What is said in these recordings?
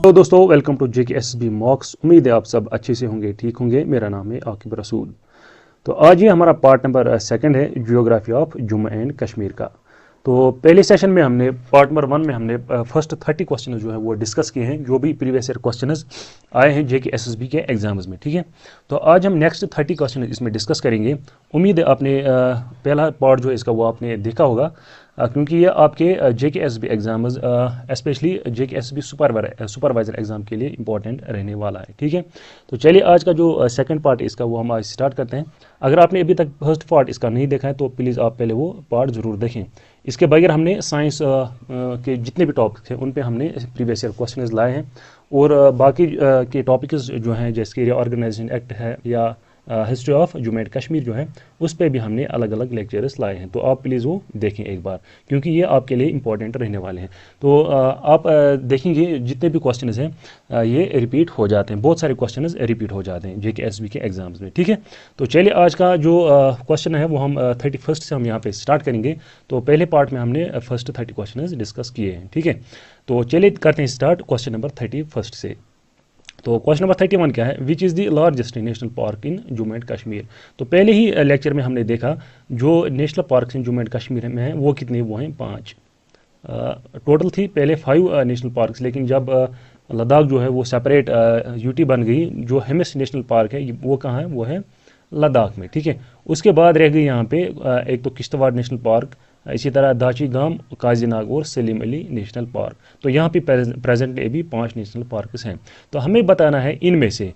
तो दोस्तों welcome to JKSSB मॉक्स। उम्मीद है आप सब अच्छे से होंगे, ठीक होंगे। मेरा नाम है आकिब रसूल। तो आज ये हमारा पार्ट नंबर सेकंड है, geography of Jammu and Kashmir का। तो पहले सेशन में हमने पार्ट नंबर 1 में हमने फर्स्ट 30 क्वेश्चन जो है वो डिस्कस किए हैं, जो भी प्रीवियस ईयर क्वेश्चन आए हैं JKSSB के एग्जाम्स में, ठीक है। तो आज हम नेक्स्ट 30 क्वेश्चन इसमें डिस्कस करेंगे। उम्मीद है आपने पहला पार्ट जो है इसका वो आपने देखा होगा, क्योंकि ये आपके JKSSB exams specially JKSSB supervisor exam के लिए इंपॉर्टेंट रहने वाला है, ठीक है। तो चलिए आज का जो सेकंड पार्ट इसका वो हम आज स्टार्ट करते हैं। अगर आपने अभी तक फर्स्ट पार्ट इसका नहीं देखा है तो प्लीज़ आप पहले वो पार्ट ज़रूर देखें। इसके बगैर हमने साइंस के जितने भी टॉपिक्स हैं उन पे हमने प्रीवियस ईयर क्वेश्चंस लाए हैं, और बाकी के टॉपिक्स जो हैं जैसे कि ऑर्गेनाइजेशन एक्ट है या history of Jammu and Kashmir जो है उस पर भी हमने अलग अलग लेक्चर्स लाए हैं। तो आप प्लीज़ वो देखें एक बार, क्योंकि ये आपके लिए इंपॉर्टेंट रहने वाले हैं। तो आप देखेंगे जितने भी क्वेश्चंस हैं ये रिपीट हो जाते हैं, बहुत सारे क्वेश्चंस रिपीट हो जाते हैं JKSSB के एग्जाम्स में, ठीक है। तो चलिए आज का जो क्वेश्चन है वो हम 31 से हम यहाँ पे स्टार्ट करेंगे। तो पहले पार्ट में हमने फर्स्ट 30 क्वेश्चन डिस्कस किए हैं, ठीक है। तो चलिए करते हैं स्टार्ट क्वेश्चन नंबर 31 से। तो क्वेश्चन नंबर 31 क्या है, which is the largest national park in Jammu and Kashmir. तो पहले ही लेक्चर में हमने देखा जो national park in Jammu and Kashmir में हैं वो कितने, वो हैं 5। टोटल थी पहले 5 नेशनल पार्क्स, लेकिन जब लद्दाख जो है वो सेपरेट यूटी बन गई, जो हेमिस नेशनल पार्क है वो कहाँ है, वो है लद्दाख में, ठीक है। उसके बाद रह गई यहाँ पे एक तो किश्तवाड़ नेशनल पार्क, इसी तरह दाची गाम, काजीनाग और सलीम अली नेशनल पार्क। तो यहाँ पे प्रेजेंटली अभी 5 नेशनल पार्क्स हैं। तो हमें बताना है इनमें से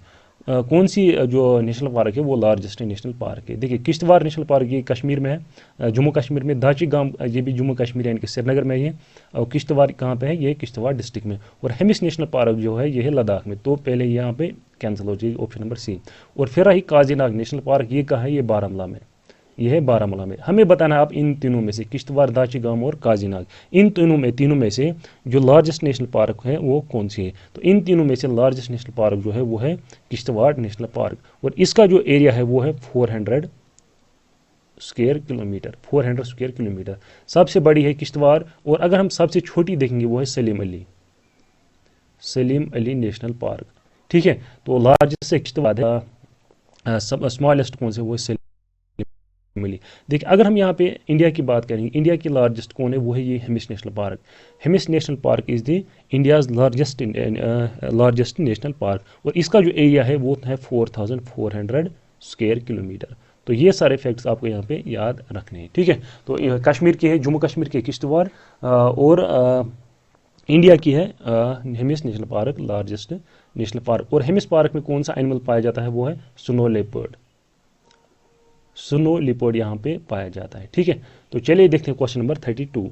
कौन सी जो नेशनल पार्क है वो लार्जेस्ट नेशनल पार्क है। देखिए किश्तवाड़ नेशनल पार्क ये कश्मीर में है, जम्मू कश्मीर में। दाची गाम ये भी जम्मू कश्मीर यानी कि श्रीनगर में है, और किश्तवाड़ कहाँ पे है, ये किश्तवाड़ डिस्ट्रिक्ट में। और हेमिस नेशनल पार्क जो है ये है लद्दाख में। तो पहले यहाँ पे कैंसिल हो जाएगी ऑप्शन नंबर सी। और फिर रही काजीनाग नेशनल पार्क, ये कहाँ है, ये बारामूला में, यह है बारामूला में। हमें बताना है आप इन तीनों में से, किश्तवाड़, दाची गाम और काजीनाग, इन तीनों में से जो लार्जेस्ट नेशनल पार्क है वो कौन सी है। तो इन तीनों में से लार्जेस्ट नेशनल पार्क जो है वो है किश्तवाड़ नेशनल पार्क, और इसका जो एरिया है वो है 400 स्क्वायर किलोमीटर, 400 स्क्वायर किलोमीटर। सबसे बड़ी है किश्तवाड़, और अगर हम सबसे छोटी देखेंगे वो है सलीम अली नेशनल पार्क, ठीक है। तो लार्जेस्ट से किश्तवाड़ है, स्मॉलेस्ट कौन से, वो मिली। देखिए अगर हम यहाँ पे इंडिया की बात करेंगे, इंडिया की लार्जेस्ट कौन है, वो है ये Hemis national park. Hemis national park is the India's largest national park, और इसका जो एरिया है वो है 4400 स्क्वायर किलोमीटर। तो ये सारे फैक्ट्स आपको यहाँ पे याद रखने हैं, ठीक है। तो कश्मीर की है, जम्मू कश्मीर के किश्तवाड़, और इंडिया की है Hemis national park largest national park. और हेमिस पार्क में कौन सा एनिमल पाया जाता है, वो है स्नो लिपर्ड यहाँ पे पाया जाता है, ठीक है। तो चलिए देखते हैं क्वेश्चन नंबर 32।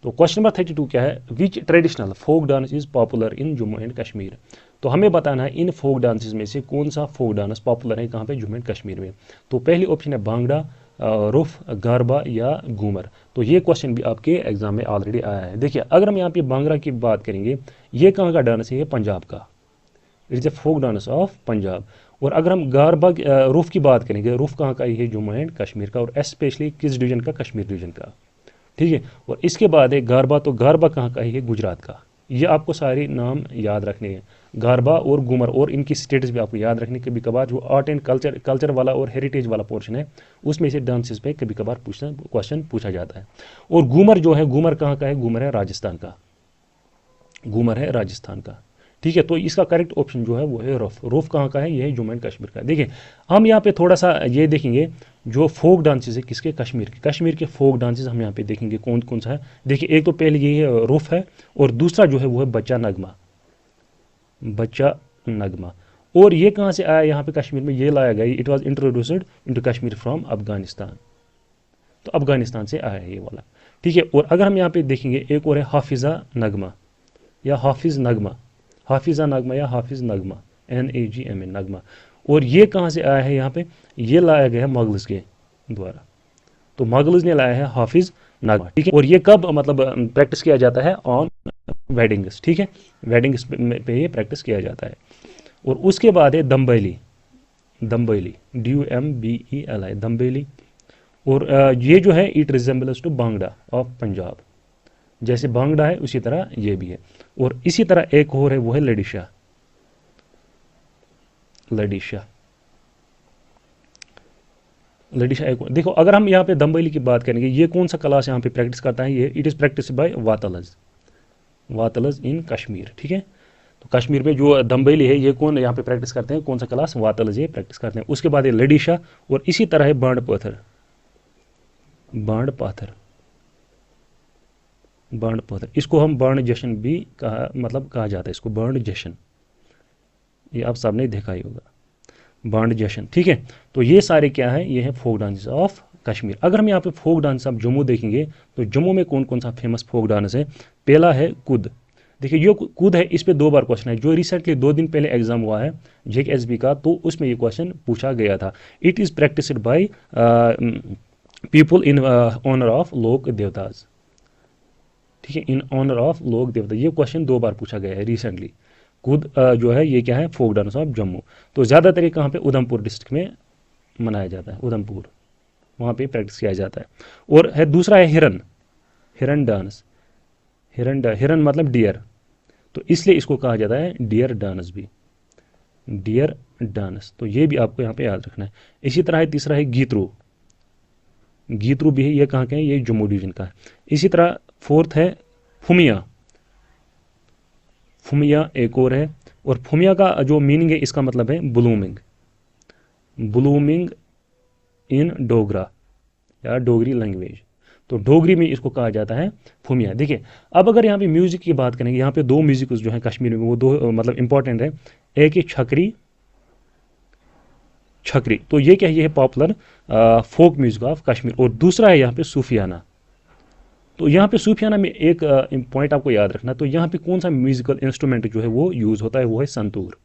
तो क्वेश्चन नंबर 32 क्या है, which traditional folk dance is popular in Jammu and Kashmir. तो हमें बताना है इन फोक डांसेस में से कौन सा फोक डांस पॉपुलर है कहाँ पे, जम्मू एंड कश्मीर में। तो पहली ऑप्शन है भांगड़ा, रुफ, गारबा या घूमर। तो ये क्वेश्चन भी आपके एग्जाम में ऑलरेडी आया है। देखिए अगर हम यहाँ पे भांगड़ा की बात करेंगे, ये कहाँ का डांस है, ये पंजाब का, it is a folk dance of Punjab. और अगर हम गारबा रूफ की बात करेंगे, रूफ कहाँ का, ये जम्मू एंड कश्मीर का, और स्पेशली किस डिवीजन का, कश्मीर डिवीजन का, ठीक है। और इसके बाद है गारबा, तो गारबा कहाँ का है, गुजरात का। ये आपको सारे नाम याद रखने हैं, गारबा और घूमर, और इनकी स्टेटस भी आपको याद रखने। कभी कभार जो आर्ट एंड कल्चर वाला और हेरिटेज वाला पोर्शन है उसमें से डांसेस पे कभी कभार क्वेश्चन पूछा जाता है। और घूमर जो है, घूमर कहाँ का है, घूमर है राजस्थान का, घूमर है राजस्थान का, ठीक है। तो इसका करेक्ट ऑप्शन जो है वो है रूफ कहाँ का है, ये है जम्मू एंड कश्मीर का। देखिए हम यहाँ पे थोड़ा सा ये देखेंगे जो फोक डांसेस है किसके, कश्मीर के फोक डांसेस हम यहाँ पे देखेंगे कौन कौन सा है। देखिए एक तो पहले ये है रूफ है, और दूसरा जो है वो है बच्चा नगमा। और ये कहाँ से आया यहाँ पे कश्मीर में, ये लाया गया, it was introduced into Kashmir from Afghanistan. तो अफगानिस्तान से आया है ये वाला, ठीक है। और अगर हम यहाँ पे देखेंगे एक और है हाफिजा नगमा या हाफिज नगमा या हाफिज नगमा, NAGMA नगमा। और ये कहाँ से आया है, यहाँ पे ये लाया गया है मुगल्स के द्वारा। तो मुगल्स ने लाया है हाफिज नगमा, ठीक है। और ये कब मतलब प्रैक्टिस किया जाता है, ऑन वेडिंग्स, ठीक है, वेडिंग्स पे ये प्रैक्टिस किया जाता है। और उसके बाद है दम्बेली, DUMBELI दम्बेली। और ये जो है it resembles to bhangra of Punjab, जैसे भांगड़ा है उसी तरह ये भी है। और इसी तरह एक और है, वो है लडिशा। लडिशा लडिशा एक, देखो अगर हम यहाँ पे दम्बैली की बात करेंगे, ये कौन सा क्लास यहाँ पे प्रैक्टिस करता है, ये इट इज़ प्रैक्टिस बाय वातलज, वातलज इन कश्मीर। ठीक है, तो कश्मीर में जो दम्बैली है ये कौन यहाँ पे प्रैक्टिस करते हैं, कौन सा क्लास, वातलज ये प्रैक्टिस करते हैं। उसके बाद ये लडिशा, और इसी तरह है बांड पत्थर। बांड पाथर, बांड पत्थर, इसको हम बांड जश्न भी कहा, मतलब कहा जाता है इसको बांड जश्न, ये आप सबने देखा ही होगा, बांड जश्न। ठीक है, तो ये सारे क्या है, ये है फोक डांस ऑफ कश्मीर। अगर हम यहाँ पे फोक डांस ऑफ जम्मू देखेंगे तो जम्मू में कौन कौन सा फेमस फोक डांस है। पहला है कुद। देखिए जो कुद है इस पे 2 बार क्वेश्चन है, जो रिसेंटली 2 दिन पहले एग्जाम हुआ है JKSB का, तो उसमें ये क्वेश्चन पूछा गया था। It is practised by people in honour of lok devtas. ठीक है, इन ऑनर ऑफ लोक देवता, ये क्वेश्चन 2 बार पूछा गया है रिसेंटली। खुद जो है ये क्या है, फोक डांस ऑफ जम्मू। तो ज़्यादातर ये कहाँ पे, उधमपुर डिस्ट्रिक्ट में मनाया जाता है, उधमपुर, वहाँ पे प्रैक्टिस किया जाता है। और है दूसरा है हिरन, हिरन डांस। हिरन मतलब डियर, तो इसलिए इसको कहा जाता है डियर डांस भी, डियर डांस। तो ये भी आपको यहाँ पे याद रखना है। इसी तरह है तीसरा है गीतरू। गीतरू भी है, ये कहाँ का है, ये जम्मू डिवीजन का है। इसी तरह फोर्थ है फुमिया। फुमिया एक और है, और फुमिया का जो मीनिंग है इसका मतलब है ब्लूमिंग, ब्लूमिंग इन डोगरा या डोगरी लैंग्वेज। तो डोगरी में इसको कहा जाता है फुमिया। देखिए अब अगर यहाँ पे म्यूजिक की बात करेंगे, यहाँ पे 2 म्यूजिक जो है कश्मीर में वो 2 मतलब इंपॉर्टेंट है। एक है छकरी, छकरी तो ये क्या है, ये है popular folk music of Kashmir. और दूसरा है यहाँ पे सूफियाना। तो यहाँ पे सूफियाना में एक पॉइंट आपको याद रखना, तो यहाँ पे कौन सा म्यूजिकल इंस्ट्रूमेंट जो है वो यूज होता है, वो है संतूर।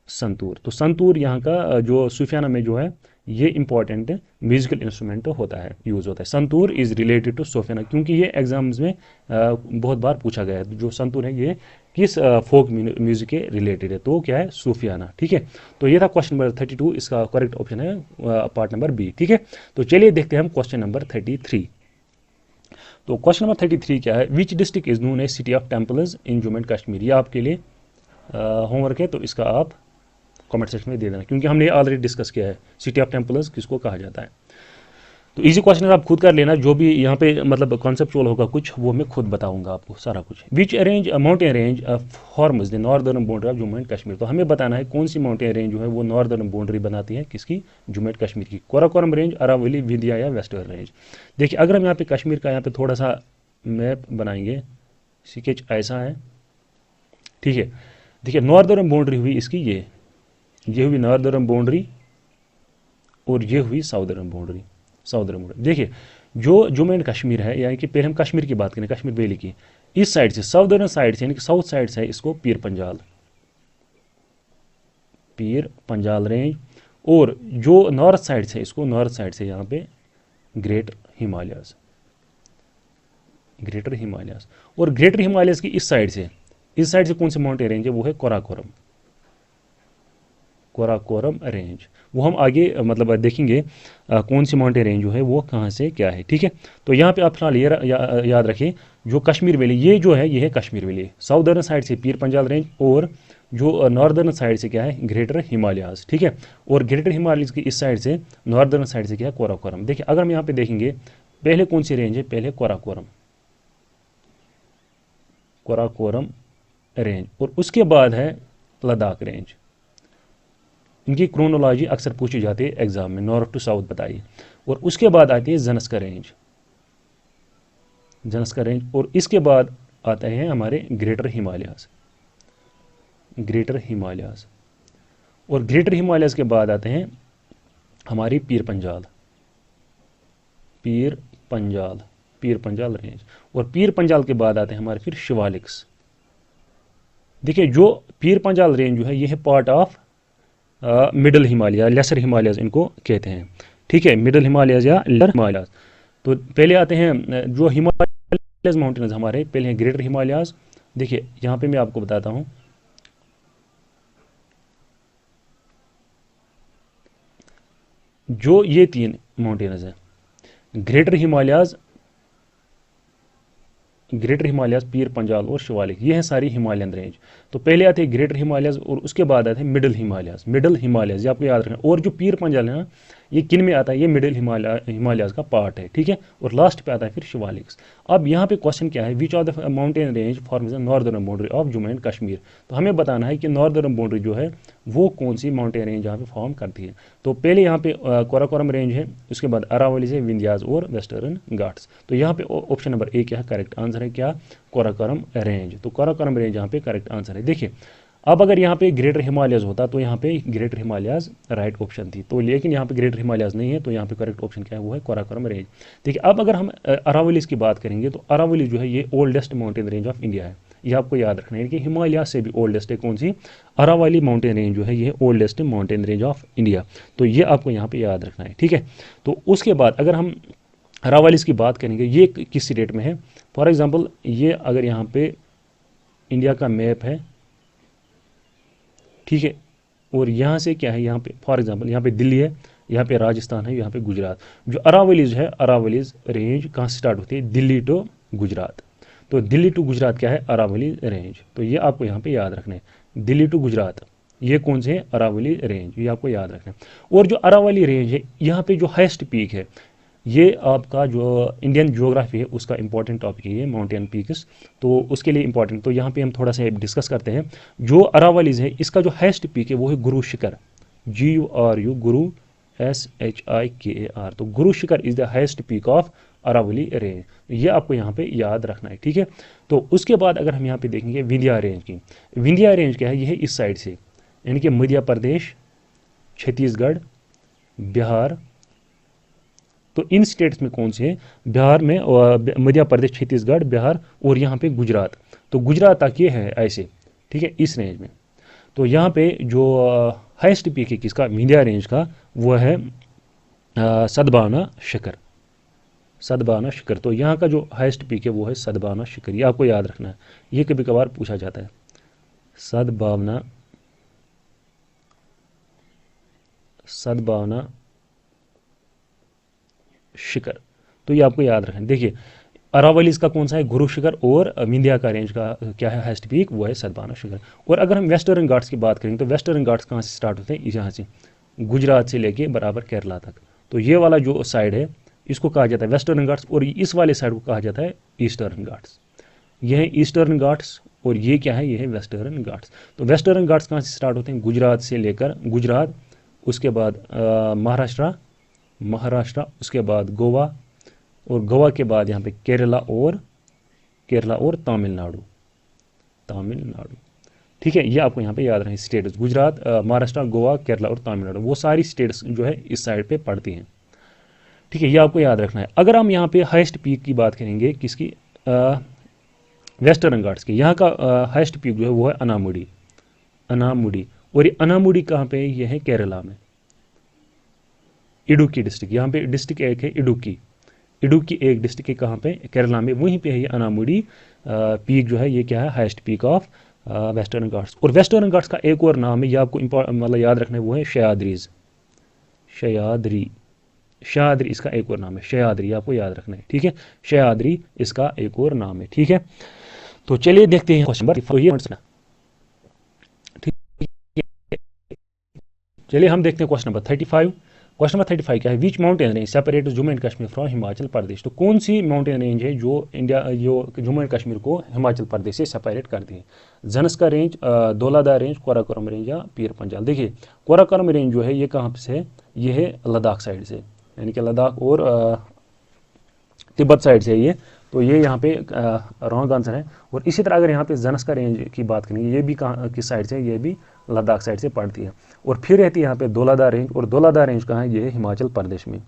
संतूर, तो संतूर यहाँ का जो सूफियाना में जो है ये इंपॉर्टेंट म्यूजिकल इंस्ट्रूमेंट होता है, यूज होता है। संतूर इज रिलेटेड टू सूफियाना, क्योंकि ये एग्जाम्स में बहुत बार पूछा गया है, जो संतूर है ये किस फोक म्यूजिक के रिलेटेड है, तो क्या है, सूफियाना। ठीक है, तो ये था क्वेश्चन नंबर 32, इसका करेक्ट ऑप्शन है पार्ट नंबर बी। ठीक है, तो चलिए देखते हैं हम क्वेश्चन नंबर 33। तो क्वेश्चन नंबर 33 क्या है, which district is known as city of temples in Jammu and Kashmir. ये आपके लिए होमवर्क है, तो इसका आप कमेंट सेक्शन में दे देना, क्योंकि हमने ऑलरेडी डिस्कस किया है सिटी ऑफ टेम्पल्स किसको कहा जाता है। तो इजी क्वेश्चन आप खुद कर लेना, जो भी यहाँ पे मतलब कॉन्सेप्चुअल होगा कुछ वो मैं खुद बताऊंगा आपको सारा कुछ। Which range mountain range forms the northern boundary of Jammu and Kashmir. तो हमें बताना है कौन सी माउंटेन रेंज जो है वो नॉर्दर्न बाउंड्री बनाती है किसकी, जम्मू एंड कश्मीर की। कोराकोरम रेंज, अरावली, विंध्या या वेस्टर्न रेंज। देखिए अगर हम यहाँ पे कश्मीर का यहाँ पे थोड़ा सा मैप बनाएंगे, स्केच ऐसा है। ठीक है, देखिए नॉर्दर्न बाउंड्री हुई इसकी ये हुई नॉर्दर्न बाउंड्री, और ये हुई साउदर्न बाउंड्री, साउदर्न बाउंड्री। देखिए जो जम्मू एंड कश्मीर है, यानी कि पहले हम कश्मीर की बात करें, कश्मीर वैली की, इस साइड से साउदर्न साइड से यानी कि साउथ साइड से है इसको पीर पंजाल, पीर पंजाल रेंज। और जो नॉर्थ साइड से इसको, नॉर्थ साइड से यहाँ पे ग्रेटर हिमालयाज, ग्रेटर हिमालयाज। और ग्रेटर हिमालयाज की इस साइड से कौन सी माउंटेन रेंज है, वो है कोराकोरम, कोराकोरम रेंज। वो हम आगे मतलब देखेंगे कौन सी माउंटेन रेंज जो है वो कहाँ से क्या है। ठीक है, तो यहाँ पे आप फिलहाल ये याद रखिए, जो कश्मीर वैली ये जो है ये है कश्मीर वैली, साउदर्न साइड से पीर पंजाल रेंज, और जो नॉर्दर्न साइड से क्या है, ग्रेटर हिमालयाज। ठीक है, और ग्रेटर हिमालयाज की इस साइड से, नॉर्दर्न साइड से क्या है, कोराकोरम। देखिए अगर हम यहाँ पे देखेंगे, पहले कौन सी रेंज है, पहले कोराकोरम, कोराकोरम रेंज, और उसके बाद है लद्दाख रेंज। इनकी क्रोनोलॉजी अक्सर पूछी जाती है एग्जाम में, नॉर्थ टू साउथ बताइए। और उसके बाद आती है जनस्का रेंज, जनस्का रेंज, और इसके बाद आते हैं हमारे ग्रेटर हिमालयाज, ग्रेटर हिमालयाज। और ग्रेटर हिमालयाज के बाद आते हैं हमारी पीर पंजाल, पीर पंजाल, पीर पंजाल रेंज। और पीर पंजाल के बाद आते हैं हमारे फिर शिवालिक्स। देखिए जो पीर पंजाल रेंज जो है ये है part of middle Himalaya, lesser Himalayas इनको कहते हैं। ठीक है, मिडल हिमालयाज या लेसर हिमालयाज। तो पहले आते हैं जो हिमालयाज माउंटेन्स हमारे, पहले हैं ग्रेटर हिमालयाज। देखिए यहाँ पे मैं आपको बताता हूँ, जो ये 3 माउंटेन्स हैं, ग्रेटर हिमालयाज, ग्रेटर हिमालयाज, पीर पंजाल और शिवालिक, ये हैं सारी हिमालयन रेंज। तो पहले आते हैं ग्रेटर हिमालयाज और उसके बाद आते हैं मिडिल हिमालयाज। मिडिल हिमालयाज ये आपको याद रखना। और जो पीर पंजाल है ना, ये किन में आता है, ये मिडिल हिमालयाज का पार्ट है, ठीक है। और लास्ट पे आता है फिर शिवालिक्स। अब यहाँ पे क्वेश्चन क्या है, विच of the mountain range forms the northern boundary of Jammu and Kashmir. तो हमें बताना है कि नॉर्दर्न बाउंड्री जो है वो कौन सी माउंटेन रेंज यहाँ पे फॉर्म करती है। तो पहले यहाँ पे काराकोरम रेंज है, उसके बाद अरावली से विंध्यास और वेस्टर्न घाट्स। तो यहाँ पे ऑप्शन नंबर ए क्या है, करेक्ट आंसर है क्या, काराकोरम रेंज। तो काराकोरम रेंज यहाँ पे करेक्ट आंसर है। देखिए अब अगर यहाँ पे ग्रेटर हिमालयाज होता तो यहाँ पे ग्रेटर हिमालयाज राइट ऑप्शन थी, तो लेकिन यहाँ पे ग्रेटर हिमालयाज नहीं है, तो यहाँ पे करेक्ट ऑप्शन क्या है, वो है काराकोरम रेंज। देखिए अब अगर हम अरावलीज की बात करेंगे तो अरावली जो है ये oldest mountain range of India है। ये आपको याद रखना है कि हिमालय से भी ओल्डेस्ट है कौन सी, अरावली माउंटेन रेंज जो है ये oldest mountain range of India. तो ये आपको यहाँ पे याद रखना है, ठीक है। तो उसके बाद अगर हम अरावलीज की बात करेंगे, ये किस स्टेट में है, फॉर एग्जाम्पल ये अगर यहाँ पे इंडिया का मैप है, ठीक है, और यहाँ से क्या है, यहाँ पे फॉर एग्जांपल यहाँ पे दिल्ली है, यहाँ पे राजस्थान है, यहाँ पे गुजरात। जो अरावलीज है, अरावलीज रेंज कहाँ से स्टार्ट होती है, दिल्ली टू गुजरात। तो दिल्ली टू गुजरात क्या है, अरावली रेंज। तो ये आपको यहाँ पे याद रखना है, दिल्ली टू गुजरात ये कौन से है, अरावली रेंज, ये आपको याद रखना है। और जो अरावली रेंज है, यहाँ पे जो हाईएस्ट पीक है, ये आपका जो इंडियन ज्योग्राफी है उसका इंपॉर्टेंट टॉपिक है ये माउंटेन पीक्स, तो उसके लिए इंपॉर्टेंट। तो यहाँ पे हम थोड़ा सा डिस्कस करते हैं। जो अरावलीज है इसका जो हाईएस्ट पीक है वो है गुरु शिखर, GURU, गुरु SHIKAR। तो Guru Shikhar is the highest peak of Aravalli range, ये आपको यहाँ पे याद रखना है, ठीक है। तो उसके बाद अगर हम यहाँ पे देखेंगे विंध्या रेंज की, विंध्या रेंज क्या है, ये है इस साइड से, यानी कि मध्य प्रदेश, छत्तीसगढ़, बिहार। तो इन स्टेट्स में कौन से हैं, बिहार में, मध्य प्रदेश, छत्तीसगढ़, बिहार और यहाँ पे गुजरात। तो गुजरात तक ये है ऐसे, ठीक है, इस रेंज में। तो यहाँ पे जो हाईएस्ट पीक है किसका, विंध्या रेंज का, वो है सदभावना शिखर, सदभावना शिखर। तो यहाँ का जो हाईएस्ट पीक है वो है सदभावना शिखर, ये आपको याद रखना है, ये कभी कभार पूछा जाता है, सदभावना शिखर। तो ये आपको याद रखें। देखिए अरावलीज का कौन सा है, गुरु शिखर, और विंध्या का रेंज का क्या है हाईएस्ट पीक, वो है सदभावना शिखर। और अगर हम वेस्टर्न घाट्स की बात करेंगे तो वेस्टर्न घाट्स कहाँ से स्टार्ट होते हैं, यहाँ से गुजरात से लेके बराबर केरला तक। तो ये वाला जो साइड है इसको कहा जाता है वेस्टर्न घाट्स, और इस वाले साइड को कहा जाता है ईस्टर्न घाट्स। ये है ईस्टर्न घाट्स और ये क्या है, ये है वेस्टर्न घाट्स। तो वेस्टर्न घाट्स कहाँ से स्टार्ट होते हैं, गुजरात से लेकर, गुजरात, उसके बाद महाराष्ट्र, उसके बाद गोवा, और गोवा के बाद यहाँ पे केरला और तमिलनाडु, ठीक है। ये आपको यहाँ पे याद रहे स्टेट्स, गुजरात, महाराष्ट्र, गोवा, केरला और तमिलनाडु, वो सारी स्टेट्स जो है इस साइड पे पड़ती हैं, ठीक है। ये आपको याद रखना है। अगर हम यहाँ पे हाईएस्ट पीक की बात करेंगे किसकी, वेस्टर्न घाट्स की, यहाँ का हाईएस्ट पीक जो है वो है अनामुडी। और ये अनामुडी कहाँ पे है, ये है केरला में, इडुक्की डिस्ट्रिक्ट। यहाँ पे डिस्ट्रिक्ट एक है इडुक्की एक डिस्ट्रिक्ट है कहाँ पे, केरला में, वहीं पे है ये अनामुडी पीक जो है, ये क्या है highest peak of western Ghats. और वेस्टर्न घाट्स का एक और नाम है, ये आपको मतलब याद रखना है, वो है सह्याद्री इसका एक और नाम है, सह्याद्री आपको याद रखना है, ठीक है। सह्याद्री इसका एक और नाम है, ठीक है। तो चलिए देखते हैं क्वेश्चन नंबर, चलिए हम देखते हैं क्वेश्चन नंबर 35। क्वेश्चन नंबर 35 क्या है, which mountain range separate Jammu and Kashmir from Himachal Pradesh. तो कौन सी माउंटेन रेंज है जो जम्मू एंड कश्मीर को हिमाचल प्रदेश से सेपरेट करती है, Zanskar range, Dhauladhar range, Karakoram range या पीर पंजाल। देखिए काराकोरम रेंज जो है ये कहाँ से है, ये है लद्दाख साइड से, यानी कि लद्दाख और तिब्बत साइड से ये, तो ये यहाँ पे रॉन्ग आंसर है। और इसी तरह अगर यहाँ पे ज़नस्का रेंज की बात करेंगे, ये भी कहाँ किस साइड से, ये भी लद्दाख साइड से पड़ती है। और फिर रहती है यहाँ पे धौलाधार रेंज, और धौलाधार रेंज कहाँ है, ये है हिमाचल प्रदेश में,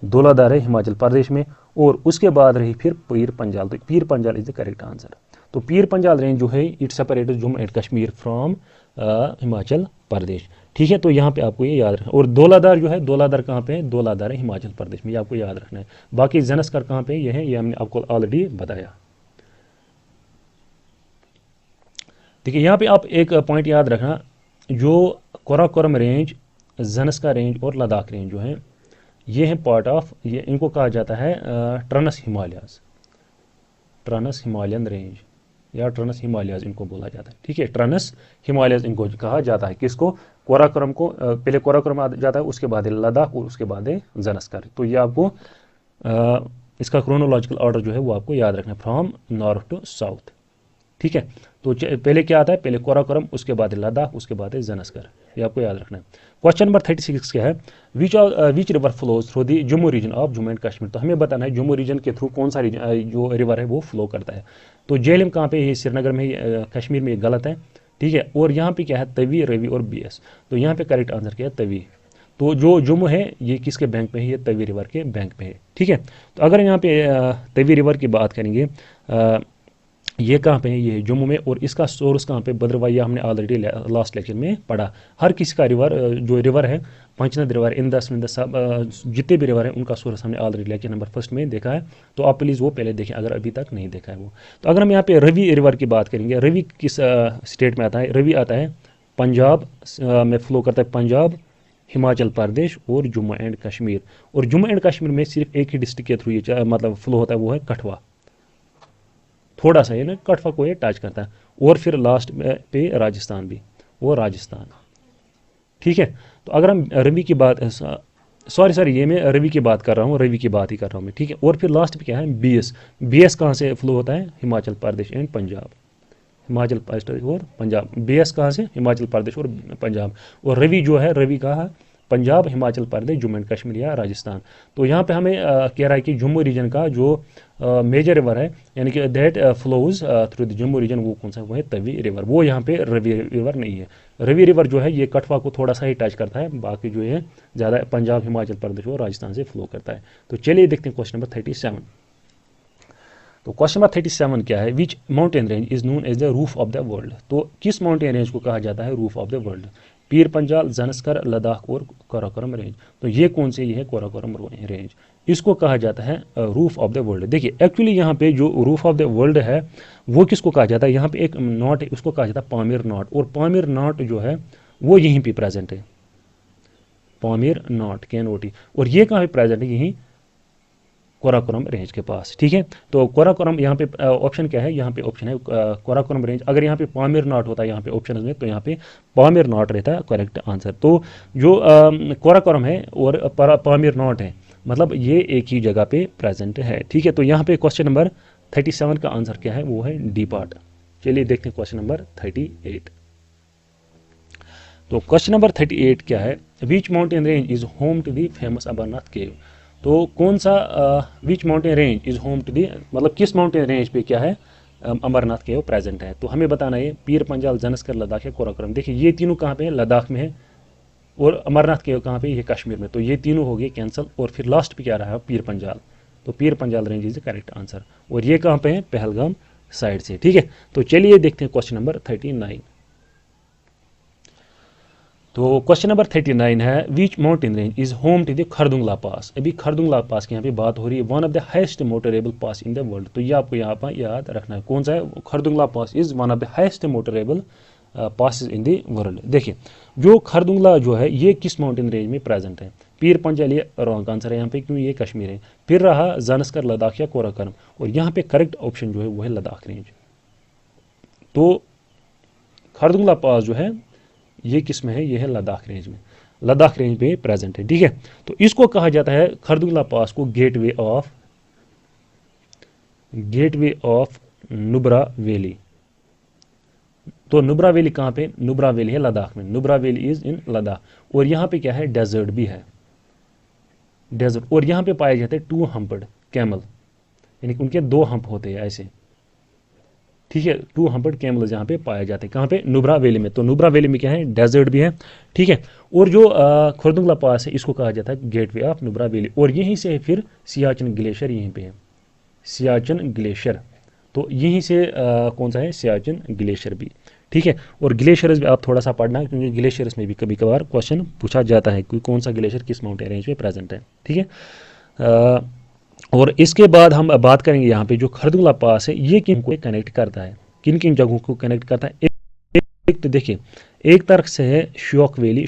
धौलाधार है हिमाचल प्रदेश में। और उसके बाद रही फिर पीर पंजाल, तो Pir Panjal is the correct answer. तो पीर पंजाल रेंज जो है it separate Jammu and Kashmir from Himachal Pradesh, ठीक है। तो यहाँ पे आपको ये याद रखना। और धौलाधार जो है, धौलाधार कहाँ पे है, धौलाधार है हिमाचल प्रदेश में, ये आपको याद रखना है। बाकी ज़नस्कर कहाँ पे ये है, ये हमने आपको ऑलरेडी बताया। देखिए यहाँ पे आप एक पॉइंट याद रखना, जो काराकोरम रेंज, ज़नस्का रेंज और लद्दाख रेंज जो है ये है पार्ट ऑफ, ये इनको कहा जाता है ट्रांस ट्रांस हिमालयन रेंज या ट्रांस हिमालयाज इनको बोला जाता है। ठीक है, ट्रांस हिमालयाज इनको कहा जाता है। किसको? काराकोरम को। पहले काराकोरम आ जाता है, उसके बाद है लद्दाख और उसके बाद है ज़नस्कर। तो ये आपको इसका क्रोनोलॉजिकल ऑर्डर जो है वो आपको याद रखना है, फ्रॉम नॉर्थ टू साउथ। ठीक है, तो पहले क्या आता है? पहले काराकोरम, उसके बाद है लद्दाख, उसके बाद है ज़नस्कर। ये आपको याद रखना है। क्वेश्चन नंबर 36 क्या है? Which river flows through the Jammu region of Jammu and Kashmir. तो हमें बताना है जम्मू रीजन के थ्रू कौन सा रीजन जो रिवर है वो फ्लो करता है। तो जेहलम कहाँ पे? ये श्रीनगर में, कश्मीर में, ये गलत है। ठीक है, और यहाँ पे क्या है? तवी, रवि और BS। तो यहाँ पे करेक्ट आंसर क्या है? तवी। तो जो जम्मू है ये किसके बैंक में है? ये तवी रिवर के बैंक में है। ठीक है, तो अगर यहाँ पे तवी रिवर की बात करेंगे, ये कहाँ पे है? ये जम्मू में। और इसका सोर्स कहाँ पे? भद्रवाही, हमने ऑलरेडी लास्ट लेक्चर में पढ़ा। हर किसी का रिवर, जो रिवर है, पंचनद रिवर, इंदस विंदस, सब जितने भी रिवर हैं उनका सोर्स हमने ऑलरेडी लेक्चर नंबर 1 में देखा है। तो आप प्लीज़ वो पहले देखें अगर अभी तक नहीं देखा है वो। तो अगर हम यहाँ पे रवि रिवर की बात करेंगे, रवि किस स्टेट में आता है? रवि आता है पंजाब में फ्लो करता है, पंजाब, हिमाचल प्रदेश और जम्मू एंड कश्मीर। और जम्मू एंड कश्मीर में सिर्फ एक ही डिस्ट्रिक्ट के थ्रू ये मतलब फ्लो होता है, वो है कठुआ। थोड़ा सा ये ना कठुआ को ये टच करता है। और फिर लास्ट पे राजस्थान भी, वो राजस्थान। ठीक है, तो अगर हम रवि की बात, सॉरी ये मैं रवि की बात कर रहा हूँ, रवि की बात ही कर रहा हूँ मैं। ठीक है, और फिर लास्ट पे क्या है? BS। BS कहाँ से फ्लो होता है? हिमाचल प्रदेश एंड पंजाब, हिमाचल प्रदेश और पंजाब। BS कहाँ से? हिमाचल प्रदेश और पंजाब। और रवि जो है, रवि कहाँ है? पंजाब, हिमाचल प्रदेश, जम्मू एंड कश्मीर या राजस्थान। तो यहाँ पे हमें कह रहा है कि जम्मू रीजन का जो मेजर रिवर है, यानी कि that flows through the Jammu region, वो कौन सा? वो है तवी रिवर। वो यहाँ पे रवि रिवर नहीं है। रवि रिवर जो है ये कठुआ को थोड़ा सा ही टच करता है, बाकी जो है ज़्यादा पंजाब, हिमाचल प्रदेश और राजस्थान से फ्लो करता है। तो चलिए देखते हैं क्वेश्चन नंबर 37। तो क्वेश्चन नंबर 37 क्या है? Which mountain range is known as the roof of the world. तो किस माउंटेन रेंज को कहा जाता है roof of the world? Pir Panjal, ज़नस्कर, Ladakh और काराकोरम रेंज। तो ये कौन से? ये है काराकोरम रेंज। इसको कहा जाता है रूफ ऑफ द वर्ल्ड। देखिए एक्चुअली यहाँ पे जो रूफ ऑफ द वर्ल्ड है वो किसको कहा जाता है? यहाँ पे एक नॉट है, उसको कहा जाता है पामीर नॉट। और पामीर नॉट जो है वो यहीं पे प्रेजेंट है, पामीर नॉट, KNOT। और ये कहाँ पे प्रेजेंट है? यहीं काराकोरम रेंज के पास। ठीक है, तो काराकोरम यहाँ पे ऑप्शन क्या है? यहाँ पे ऑप्शन है काराकोरम रेंज। अगर यहाँ पे पामीर नॉट होता है यहाँ पे ऑप्शन में, तो यहाँ पे पामीर नॉट रहता है करेक्ट आंसर। तो जो काराकोरम है और पामीर नॉट है, मतलब ये एक ही जगह पे प्रेजेंट है। ठीक है, तो यहाँ पे क्वेश्चन नंबर 37 का आंसर क्या है? वो है डी पार्ट। चलिए देखते हैं क्वेश्चन नंबर 38। तो क्वेश्चन नंबर 38 क्या है? Which mountain range is home to the famous Amarnath cave. तो कौन सा which mountain range is home to the, मतलब किस माउंटेन रेंज पे क्या है? अमरनाथ केव प्रेजेंट है। तो हमें बताना है पीर पंजाल, ज़नस्कर, लद्दाख या काराकोरम। देखिए ये तीनों कहाँ पे है? लद्दाख में है। और अमरनाथ केव कहाँ पे? ये कश्मीर में। तो ये तीनों हो गए कैंसिल। और फिर लास्ट पे क्या रहा? पीर पंजाल। तो Pir Panjal range is the correct answer. और ये कहाँ पे है? पहलगाम साइड से। ठीक है, तो चलिए देखते हैं क्वेश्चन नंबर 39। तो क्वेश्चन नंबर 39 है which mountain range is home to the Khardungla pass. अभी खरदुंगला पास की यहाँ पे बात हो रही है, one of the highest motorable pass in the world. तो ये आपको यहाँ पर याद रखना है, कौन सा है? Khardungla pass is one of the highest motorable pass in the world. देखिए जो खरदुंगला जो है ये किस माउंटेन रेंज में प्रेजेंट है? पीर पंजाल ये रॉन्ग आंसर है यहाँ पे, क्यों? ये कश्मीर है। फिर रहा ज़नस्कर, लद्दाख या काराकोरम। और यहाँ पे करेक्ट ऑप्शन जो है वो है लद्दाख रेंज। तो खरदुंगला पास जो है ये किस में है? ये है लद्दाख रेंज में, लद्दाख रेंज में प्रेजेंट है। ठीक है, तो इसको कहा जाता है खरदुंगला पास को गेटवे ऑफ नुब्रा वैली। तो नुब्रा वैली कहाँ पे? नुब्रा वैली है लद्दाख में, Nubra valley is in Ladakh. और यहाँ पे क्या है? डेजर्ट भी है, डेजर्ट। और यहाँ पे पाए जाते हैं 2 हम्प्ड कैमल, यानी कि उनके 2 हम्प होते हैं ऐसे। ठीक है, 2 हम्प्ड कैमल्स यहाँ पे पाए जाते हैं, कहाँ पे? नुब्रा वैली में। तो नुब्रा वैली में क्या है? डेजर्ट भी है। ठीक है, और जो खरदुंगला पास है इसको कहा जाता है गेटवे ऑफ नुब्रा वैली। और यहीं से फिर सियाचिन ग्लेशियर यहीं पे है, सियाचिन ग्लेशियर। तो यहीं से कौन सा है? सियाचिन ग्लेशियर भी। ठीक है, और ग्लेशियर्स भी आप थोड़ा सा पढ़ना, क्योंकि ग्लेशियर्स में भी कभी कभार क्वेश्चन पूछा जाता है कि कौन सा ग्लेशियर किस माउंटेन रेंज में प्रेजेंट है। ठीक है, और इसके बाद हम बात करेंगे यहाँ पे जो खरदुंगला पास है ये किन को कनेक्ट करता है, किन किन जगहों को कनेक्ट करता है। एक तो देखिए एक तरफ से है श्योक वैली,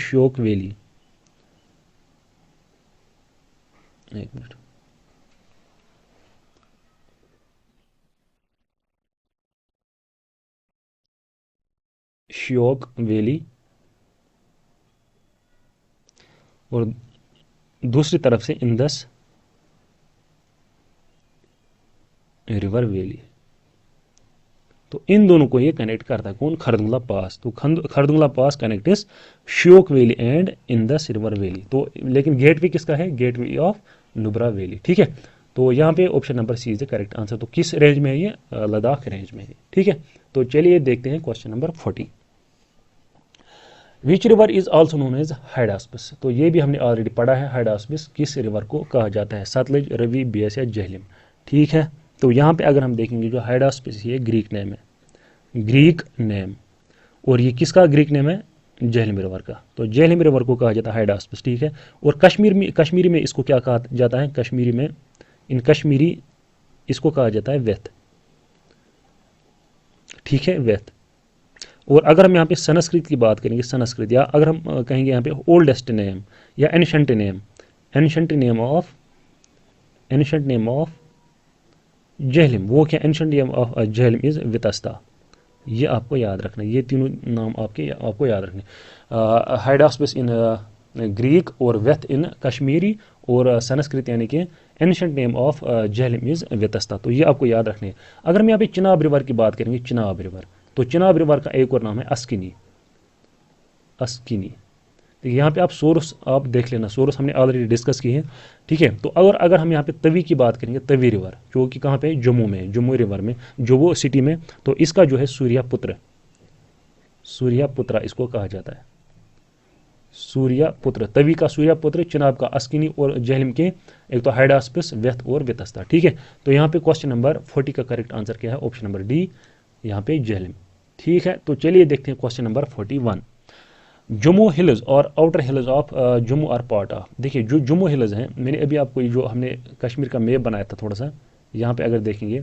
एक मिनट, श्योक वैली और दूसरी तरफ से इंदस रिवर वैली। तो इन दोनों को ये कनेक्ट करता है कौन? खरदुंगला पास। तो Khardungla pass connect is Shyok valley and Indus river valley. तो लेकिन गेटवे किसका है? Gateway of Nubra valley. ठीक है, तो यहाँ पे option number C is the correct answer. तो किस रेंज में है ये? लद्दाख रेंज में है। ठीक है, तो चलिए देखते हैं question number 40। Which river is also known as Hydaspes. तो ये भी हमने ऑलरेडी पढ़ा है। हाइडास्पस किस रिवर को कहा जाता है? सतलज, रवि, बियास या झेलम। ठीक है, तो यहाँ पे अगर हम देखेंगे जो हाइडास्पस ये ग्रीक नेम है, ग्रीक नेम, और ये किसका ग्रीक नेम है? झेलम रिवर का। तो झेलम रिवर को कहा जाता है हाइडास्पस। ठीक है, और कश्मीरी में इसको क्या कहा जाता है? कश्मीरी में इन कश्मीरी इसको कहा जाता है वेथ। ठीक है, वेथ। और अगर हम यहाँ पे संस्कृत की बात करेंगे, संस्कृत, या अगर हम कहेंगे यहाँ पे ओल्डेस्ट नेम या ancient name, ancient name of Jhelum, वो क्या? Ancient name of Jhelum is Vitasta. ये आपको याद रखना है, ये तीनों नाम आपको याद रखने। हाइडास्पस इन ग्रीक और वेथ इन कश्मीरी और संस्कृत यानी कि ancient name of Jhelum is Vitasta. तो ये आपको याद रखने हैं। अगर हम यहाँ पे चिनाब रिवर की बात करेंगे, चिनाब रिवर, तो चिनाब रिवर का एक और नाम है अस्किनी। अस्किनी। तो यहाँ पे आप सोर्स आप देख लेना, सोर्स हमने ऑलरेडी डिस्कस की है। ठीक है, तो अगर हम यहाँ पे तवी की बात करेंगे, तवी रिवर जो कि कहाँ पे? जम्मू में, जम्मू रिवर में, जम्मू सिटी में। तो इसका जो है सूर्यापुत्र, सूर्यापुत्रा इसको कहा जाता है। सूर्यापुत्र, तवी का सूर्यापुत्र, चिनाब का अस्किनी और झेलम के एक तो हाइडास्पस, वेथ और वितस्ता। ठीक है, तो यहाँ पे क्वेश्चन नंबर 40 का करेक्ट आंसर क्या है? ऑप्शन नंबर डी, यहाँ पे झेलम। ठीक है, तो चलिए देखते हैं क्वेश्चन नंबर 41। जम्मू हिल्स और outer hills of Jammu are part of. देखिए जो जम्मू हिल्स हैं, मैंने अभी आपको जो हमने कश्मीर का मैप बनाया था थोड़ा सा, यहाँ पे अगर देखेंगे,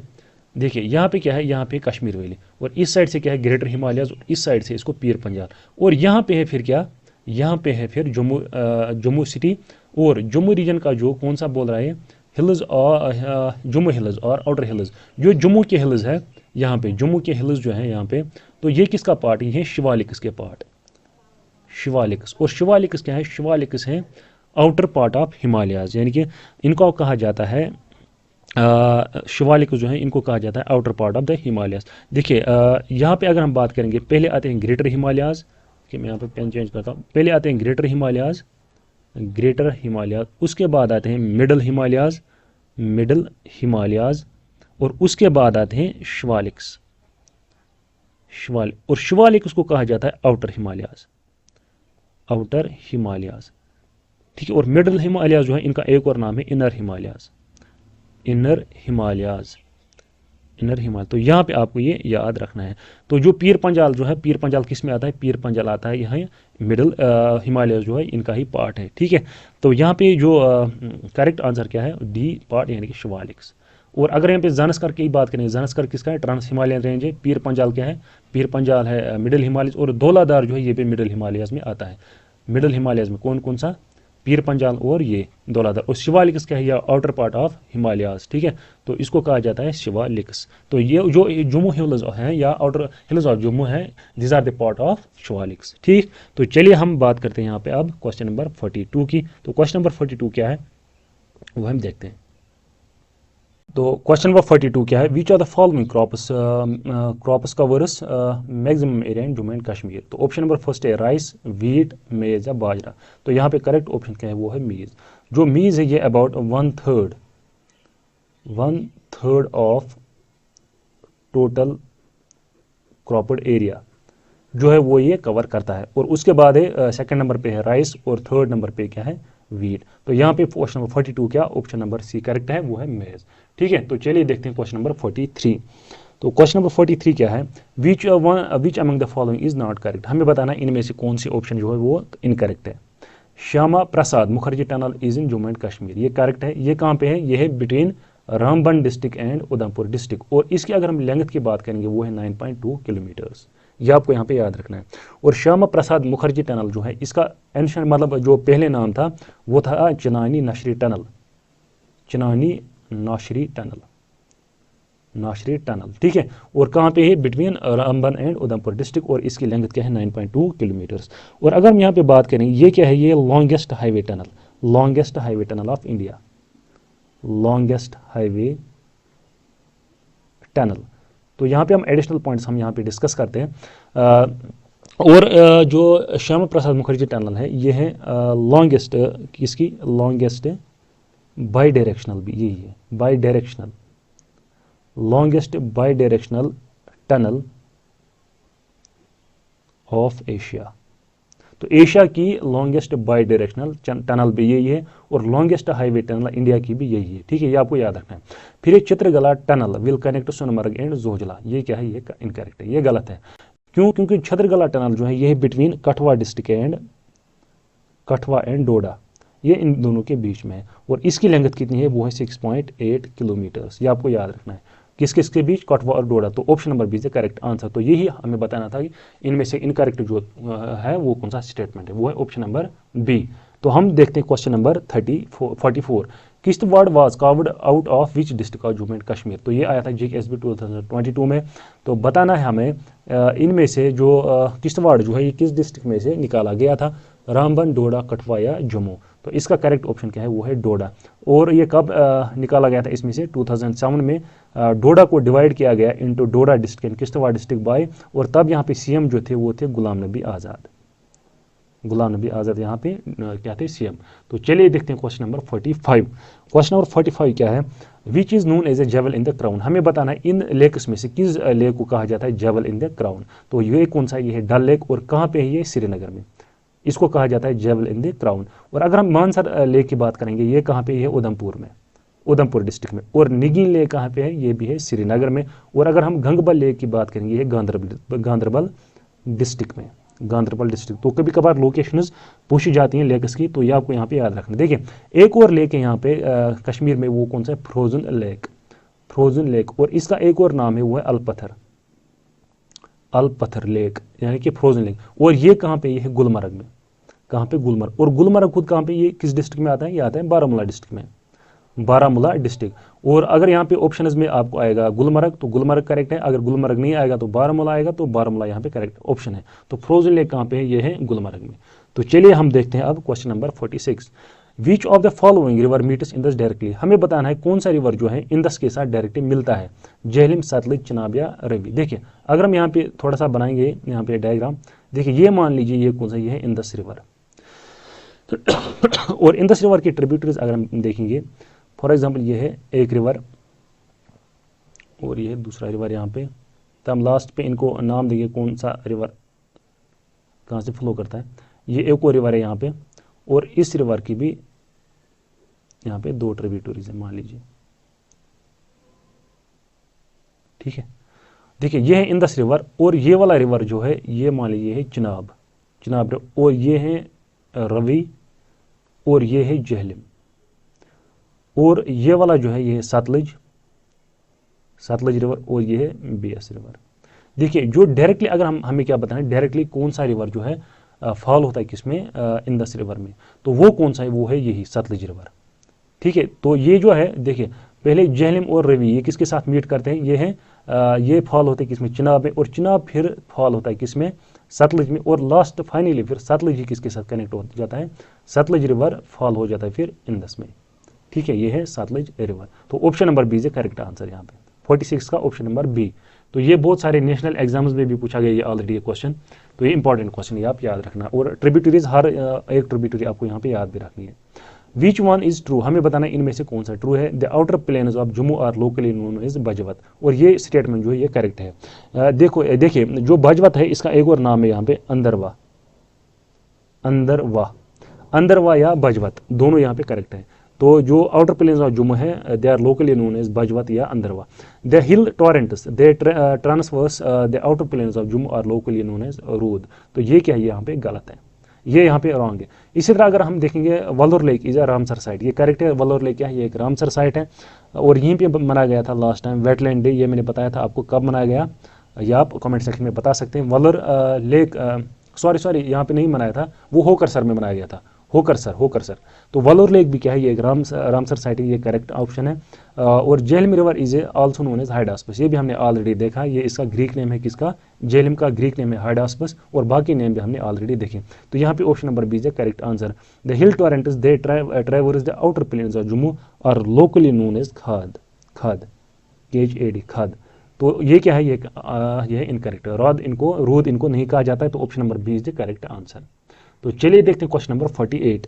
देखिए यहाँ पे क्या है? यहाँ पे कश्मीर वैली, और इस साइड से क्या है? ग्रेटर हिमालयाज, और इस साइड से इसको पीर पंजाल, और यहाँ पे है फिर क्या? यहाँ पे है फिर जम्मू सिटी, और जम्मू रीजन का जो कौन सा बोल रहा है? हिल्स और जम्मू हिल्स और आउटर हिल्स। जो जम्मू के हिल्स है यहाँ पे, जम्मू के हिल्स जो है यहाँ पे, तो ये किसका पार्ट? ये है शिवालिक्स के पार्ट, शिवालिक्स। और शिवालिक्स क्या है? शिवालिक्स है आउटर पार्ट ऑफ हिमालयाज, यानी कि इनको कहा जाता है शिवालिक्स जो है इनको कहा जाता है outer part of the Himalayas. देखिए यहाँ पे अगर हम बात करेंगे, पहले आते हैं ग्रेटर हिमालयाज, कि मैं यहाँ पे पेन चेंज करता हूँ, पहले आते हैं ग्रेटर हिमालयाज, ग्रेटर हिमालयाज, उसके बाद आते हैं मिडल हिमालयाज, मिडल हिमालयाज, और उसके बाद आते हैं शिवालिक्स, और शिवालिक्स को कहा जाता है आउटर हिमालयाज, आउटर हिमालयाज। ठीक है, और मिडल हिमालयाज जो है इनका एक और नाम है inner Himalayas, inner Himalayas, inner Himalaya. तो यहाँ पे आपको ये याद रखना है। तो जो पीर पंजाल जो है, पीर पंजाल किस में आता है? पीर पंजाल आता है यहाँ मिडल हिमालय जो है इनका ही पार्ट है। ठीक है, तो यहाँ पे जो करेक्ट आंसर क्या है? डी पार्ट, यानी कि शिवालिक्स। और अगर यहाँ पे जानस्कर की बात करें, जानस्कर किसका है? ट्रांस हिमालयन रेंज है। पीर पंजाल क्या है? पीर पंजाल है मिडल हिमालयस, और धौलाधार जो है ये भी मिडल हिमालयस में आता है। मिडल हिमालयस में कौन कौन सा? पीर पंजाल और ये धौलाधार। और शिवालिक्स क्या है? या आउटर पार्ट ऑफ हिमालयाज। ठीक है, तो इसको कहा जाता है शिवालिक्स। तो ये जो जम्मू हिल्स हैं या आउटर हिल्स ऑफ जम्मू है, this are the part of Shivaliks. ठीक, तो चलिए हम बात करते हैं यहाँ पे अब क्वेश्चन नंबर 42 की। तो क्वेश्चन नंबर 42 क्या है वो हम देखते हैं। तो क्वेश्चन नंबर 42 क्या है? Which are the following crops covers maximum area in Jammu and Kashmir. तो ऑप्शन नंबर फर्स्ट है राइस, वीट, मेज या बाजरा। तो यहाँ पे करेक्ट ऑप्शन क्या है? वो है मीज। जो मीज है ये about 1/3 of total cropped area जो है वो ये कवर करता है। और उसके बाद है सेकंड नंबर पे है राइस, और थर्ड नंबर पे क्या है? वीट। तो यहाँ पे क्वेश्चन नंबर 42 क्या? ऑप्शन नंबर सी करेक्ट है, वो है मेज। ठीक है, तो चलिए देखते हैं क्वेश्चन नंबर 43। तो क्वेश्चन नंबर 43 क्या है? विच among the following is not correct. हमें बताना इनमें से कौन सी ऑप्शन जो है वो इनकरेक्ट है। Shyama Prasad Mukherjee tunnel is in Jammu and Kashmir, ये करेक्ट है। ये कहाँ पे है? ये है between Ramban district and Udhampur district, और इसकी अगर हम लेंथ की बात करेंगे वो है 9.2 किलोमीटर्स। ये आपको यहाँ पे याद रखना है। और श्यामा प्रसाद मुखर्जी टनल जो है इसका एंशिएंट मतलब जो पहले नाम था वो था Chinani Nashri tunnel, Chinani नौशरी tunnel, Nashri tunnel, ठीक है। और कहाँ पे है, between Ramban and Udhampur district, और इसकी लेंथ क्या है 9.2 किलोमीटर्स। और अगर हम यहाँ पे बात करें, ये क्या है, ये longest highway tunnel, longest highway tunnel of India, longest highway tunnel. तो यहाँ पे हम एडिशनल पॉइंट्स हम यहाँ पे डिस्कस करते हैं। और जो श्यामा प्रसाद मुखर्जी टनल है, ये है लॉन्गेस्ट, किसकी लॉन्गेस्ट बाई डायरेक्शनल भी यही है, by directional, longest by directional tunnel of Asia. तो एशिया की लॉन्गेस्ट बाई डायरेक्शनल टनल भी यही है, और लॉन्गेस्ट हाईवे टनल इंडिया की भी यही है, ठीक है, ये आपको याद रखना है। फिर ये Chitragala tunnel will connect Sonamarg and Zojila, ये क्या है, ये इनकरेक्ट है, ये गलत है। क्यों, क्योंकि चित्रगला टनल जो है ये है between Kathua district and Kathua and Doda, ये इन दोनों के बीच में है, और इसकी लेंथ कितनी है, वो है 6.8 किलोमीटर्स, ये आपको याद रखना है। किस किस के बीच, कठवा और डोडा। तो ऑप्शन नंबर बी से करेक्ट आंसर। तो यही हमें बताना था कि इनमें से इनकरेक्ट जो है वो कौन सा स्टेटमेंट है, वो है ऑप्शन नंबर बी। तो हम देखते हैं question number 44, Kishtwar was carved out of which district of Jammu and Kashmir. तो ये आया था JKSB 2022 में। तो बताना है हमें इनमें से जो किश्तवाड़ जो है ये किस डिस्ट्रिक्ट में से निकाला गया था, रामबन, डोडा, कठवा या जम्मू। तो इसका करेक्ट ऑप्शन क्या है, वो है डोडा। और ये कब निकाला गया था, इसमें से 2007 में डोडा को डिवाइड किया गया into Doda district and Kishtwar district by, और तब यहाँ पे CM जो थे वो थे गुलाम नबी आज़ाद, गुलाम नबी आज़ाद यहाँ पे क्या थे, CM। तो चलिए देखते हैं क्वेश्चन नंबर 45। क्वेश्चन नंबर 45 क्या है, which is known as a jewel in the crown. हमें बताना है इन लेक्स में से किस लेक को कहा जाता है जेवल इन द क्राउन। तो ये कौन सा, ये है डल लेक, और कहाँ पे है, ये श्रीनगर में, इसको कहा जाता है जेवल इन द क्राउन। और अगर हम मानसर लेक की बात करेंगे, ये कहाँ पे है, उधमपुर में, उधमपुर डिस्ट्रिक्ट में। और निगीन लेक कहाँ पे है, ये भी है श्रीनगर में। और अगर हम गंगबल लेक की बात करेंगे, ये गांधरबल डिस्ट्रिक्ट में, गांधरबल डिस्ट्रिक्ट। तो कभी कभार लोकेशंस पूछी जाती हैं लेक्स की, तो ये आपको यहाँ पे याद रखना। देखिए एक और लेक है यहाँ पे कश्मीर में, वो कौन सा है, फ्रोजन लेक, फ्रोजन लेक। और इसका एक और नाम है, वो है अलपत्थर, अलपत्थर लेक, यानी कि फ्रोजन लेक। और ये कहाँ पे, ये है गुलमर्ग में, कहाँ पे, गुलमर्ग। और गुलमर्ग खुद कहाँ पे, ये किस डिस्ट्रिक्ट में आता है, ये आता है बारामूला डिस्ट्रिक्ट में, बारामूला डिस्ट्रिक्ट। और अगर यहाँ पे ऑप्शंस में आपको आएगा गुलमर्ग, तो गुलमर्ग करेक्ट है। अगर गुलमर्ग नहीं आएगा तो बारामूला आएगा, तो बारामूला यहाँ पे करेक्ट ऑप्शन है। तो फ्रोजन लेक कहाँ पे है, ये है गुलमर्ग में। तो चलिए हम देखते हैं अब question number 46, which of the following river meets Indus directly. हमें बताना है कौन सा रिवर जो है इंदस के साथ डायरेक्टली मिलता है, झेलम, सतलज, चिनाब या रवि। देखिए अगर हम यहाँ पे थोड़ा सा बनाएंगे यहाँ पे डायग्राम, देखिए ये मान लीजिए ये कौन सा, ये है इंदस रिवर। और इंदस रिवर की ट्रिब्यूटरीज अगर हम देखेंगे, फॉर एग्जाम्पल ये है एक रिवर और ये है दूसरा रिवर यहाँ पे। तो हम लास्ट पे इनको नाम देंगे कौन सा रिवर कहाँ से फ्लो करता है। ये एक और रिवर है यहाँ पे, और इस रिवर की भी यहाँ पे 2 ट्रिब्यूटरीज है मान लीजिए, ठीक है। देखिए ये है इंदस रिवर, और ये वाला रिवर जो है ये मान लीजिए है चिनाब, चिनाब, और ये है रवि, और ये है झेलम, और ये वाला जो है ये है सतलज, सतलज रिवर, और ये है BS रिवर। देखिए जो डायरेक्टली अगर हमें क्या बताना है, डायरेक्टली कौन सा रिवर जो है फॉल होता है किसमें, इंदस रिवर में, तो वो कौन सा है, वो है यही सतलज रिवर, ठीक है। तो ये जो है देखिए पहले झेलम और रवि ये किसके साथ मीट करते हैं, ये है ये फॉल होते हैं किसमें, चिनाब में, और चिनाब फिर फॉल होता है किसमें, सतलज में, और लास्ट फाइनली फिर सतलज ही किसके साथ कनेक्ट हो जाता है, सतलज रिवर फॉल हो जाता है फिर इंदस में, ठीक है। ये है सतलज रिवर। तो option number B is correct answer यहाँ पे, 46 का ऑप्शन नंबर बी। तो ये बहुत सारे नेशनल एग्जाम्स में भी पूछा गया ये ऑलरेडी ये क्वेश्चन, तो ये इंपॉर्टेंट क्वेश्चन, ये आप याद रखना। और ट्रिब्यूटरीज हर एक ट्रिब्यूटरी आपको यहाँ पे याद भी रखनी है। विच वन इज ट्रू, हमें बताना है इनमें से कौन सा ट्रू है। The outer plains of Jammu are locally known as Bajwat, और ये स्टेटमेंट जो है ये करेक्ट है। देखिए जो बजवत है इसका एक और नाम है यहाँ पे अंदरवा, अंदरवा, अंदरवा या बजवत, दोनों यहाँ पे करेक्ट है। तो जो आउटर प्लेन्स ऑफ जम्मू है they are locally known as Bajwat या Andarwa. The hill torrents they transverse the outer plains of Jammu are locally known as Rud. तो ये क्या है, यहाँ पे गलत है, ये यहाँ पे रॉन्ग है। इसी तरह अगर हम देखेंगे Wular lake is a Ramsar site, ये करेक्ट है। वलोर लेक क्या है, ये एक रामसर साइट है, और यहीं पे मनाया गया था लास्ट टाइम वेटलैंड डे, ये मैंने बताया था आपको कब मनाया गया, ये आप कमेंट सेक्शन में बता सकते हैं। वलोर लेक सॉरी यहाँ पे नहीं मनाया था, वो होकर सर में मनाया गया था, होकर सर। तो वलोर लेक भी क्या है, ये एक रामसर साइट है, ये करेक्ट ऑप्शन है। और Jhelum river is also known as Hydaspes, ये भी हमने ऑलरेडी देखा, ये इसका ग्रीक नेम है किसका, जेहलम का ग्रीक नेम है हाइडास्पस, और बाकी नेम भी हमने ऑलरेडी देखे। तो यहाँ पे option number B is the correct answer. The hill torrents they traverse the outer plains of Jammu are locally known as khad, KHAD खाद। तो ये क्या है, ये इनकरेक्ट है, रूद इनको नहीं कहा जाता है, तो option number B is the correct answer. तो चलिए देखते हैं question number 48।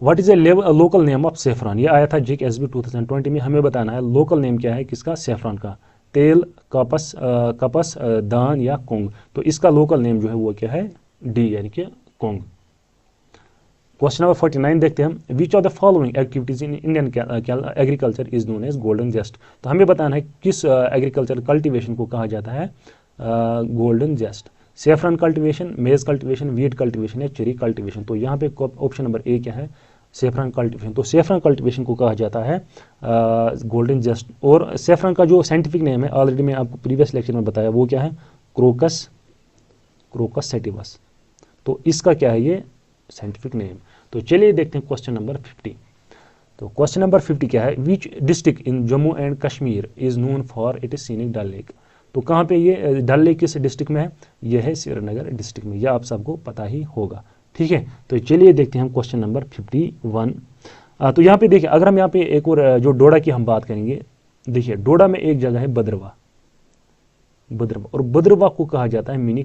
What is a local name of saffron, ये आया था JKSB 2020 में, हमें बताना है लोकल नेम क्या है किसका, सेफ्रॉन का, तेल, कपस, दान या कोंग। तो इसका लोकल नेम जो है वो क्या है, डी यानी कि कोंग। क्वेश्चन नंबर 49 देखते हैं हम, which of the following activities in Indian agriculture is known as golden jest. तो हमें बताना है किस एग्रीकल्चर कल्टीवेशन को कहा जाता है गोल्डन जेस्ट, सेफ्रॉन कल्टीवेशन, मेज कल्टीवेशन, वीट कल्टीवेशन या चेरी कल्टीवेशन। तो यहाँ पे ऑप्शन नंबर ए क्या है, सेफ्रॉन कल्टीवेशन। तो सेफ्रॉन कल्टीवेशन को कहा जाता है गोल्डन जेस्ट। और सेफ्रॉन का जो साइंटिफिक नेम है ऑलरेडी मैं आपको प्रीवियस लेक्चर में बताया, वो क्या है, क्रोकस सेटिवस। तो इसका क्या है ये साइंटिफिक नेम। तो चलिए देखते हैं क्वेश्चन नंबर 50। तो क्वेश्चन नंबर 50 क्या है, which district in Jammu and Kashmir is known for it is scenic Dal lake. तो कहाँ पे ये डल लेक किस डिस्ट्रिक्ट में है, यह है श्रीनगर डिस्ट्रिक्ट में, यह आप सबको पता ही होगा। ठीक है, तो चलिए देखते हैं हम क्वेश्चन नंबर 51। तो यहाँ पे देखिए, अगर हम यहाँ पे एक और जो डोडा की हम बात करेंगे, देखिए डोडा में एक जगह है बदरवा, और बदरवा को कहा जाता है मिनी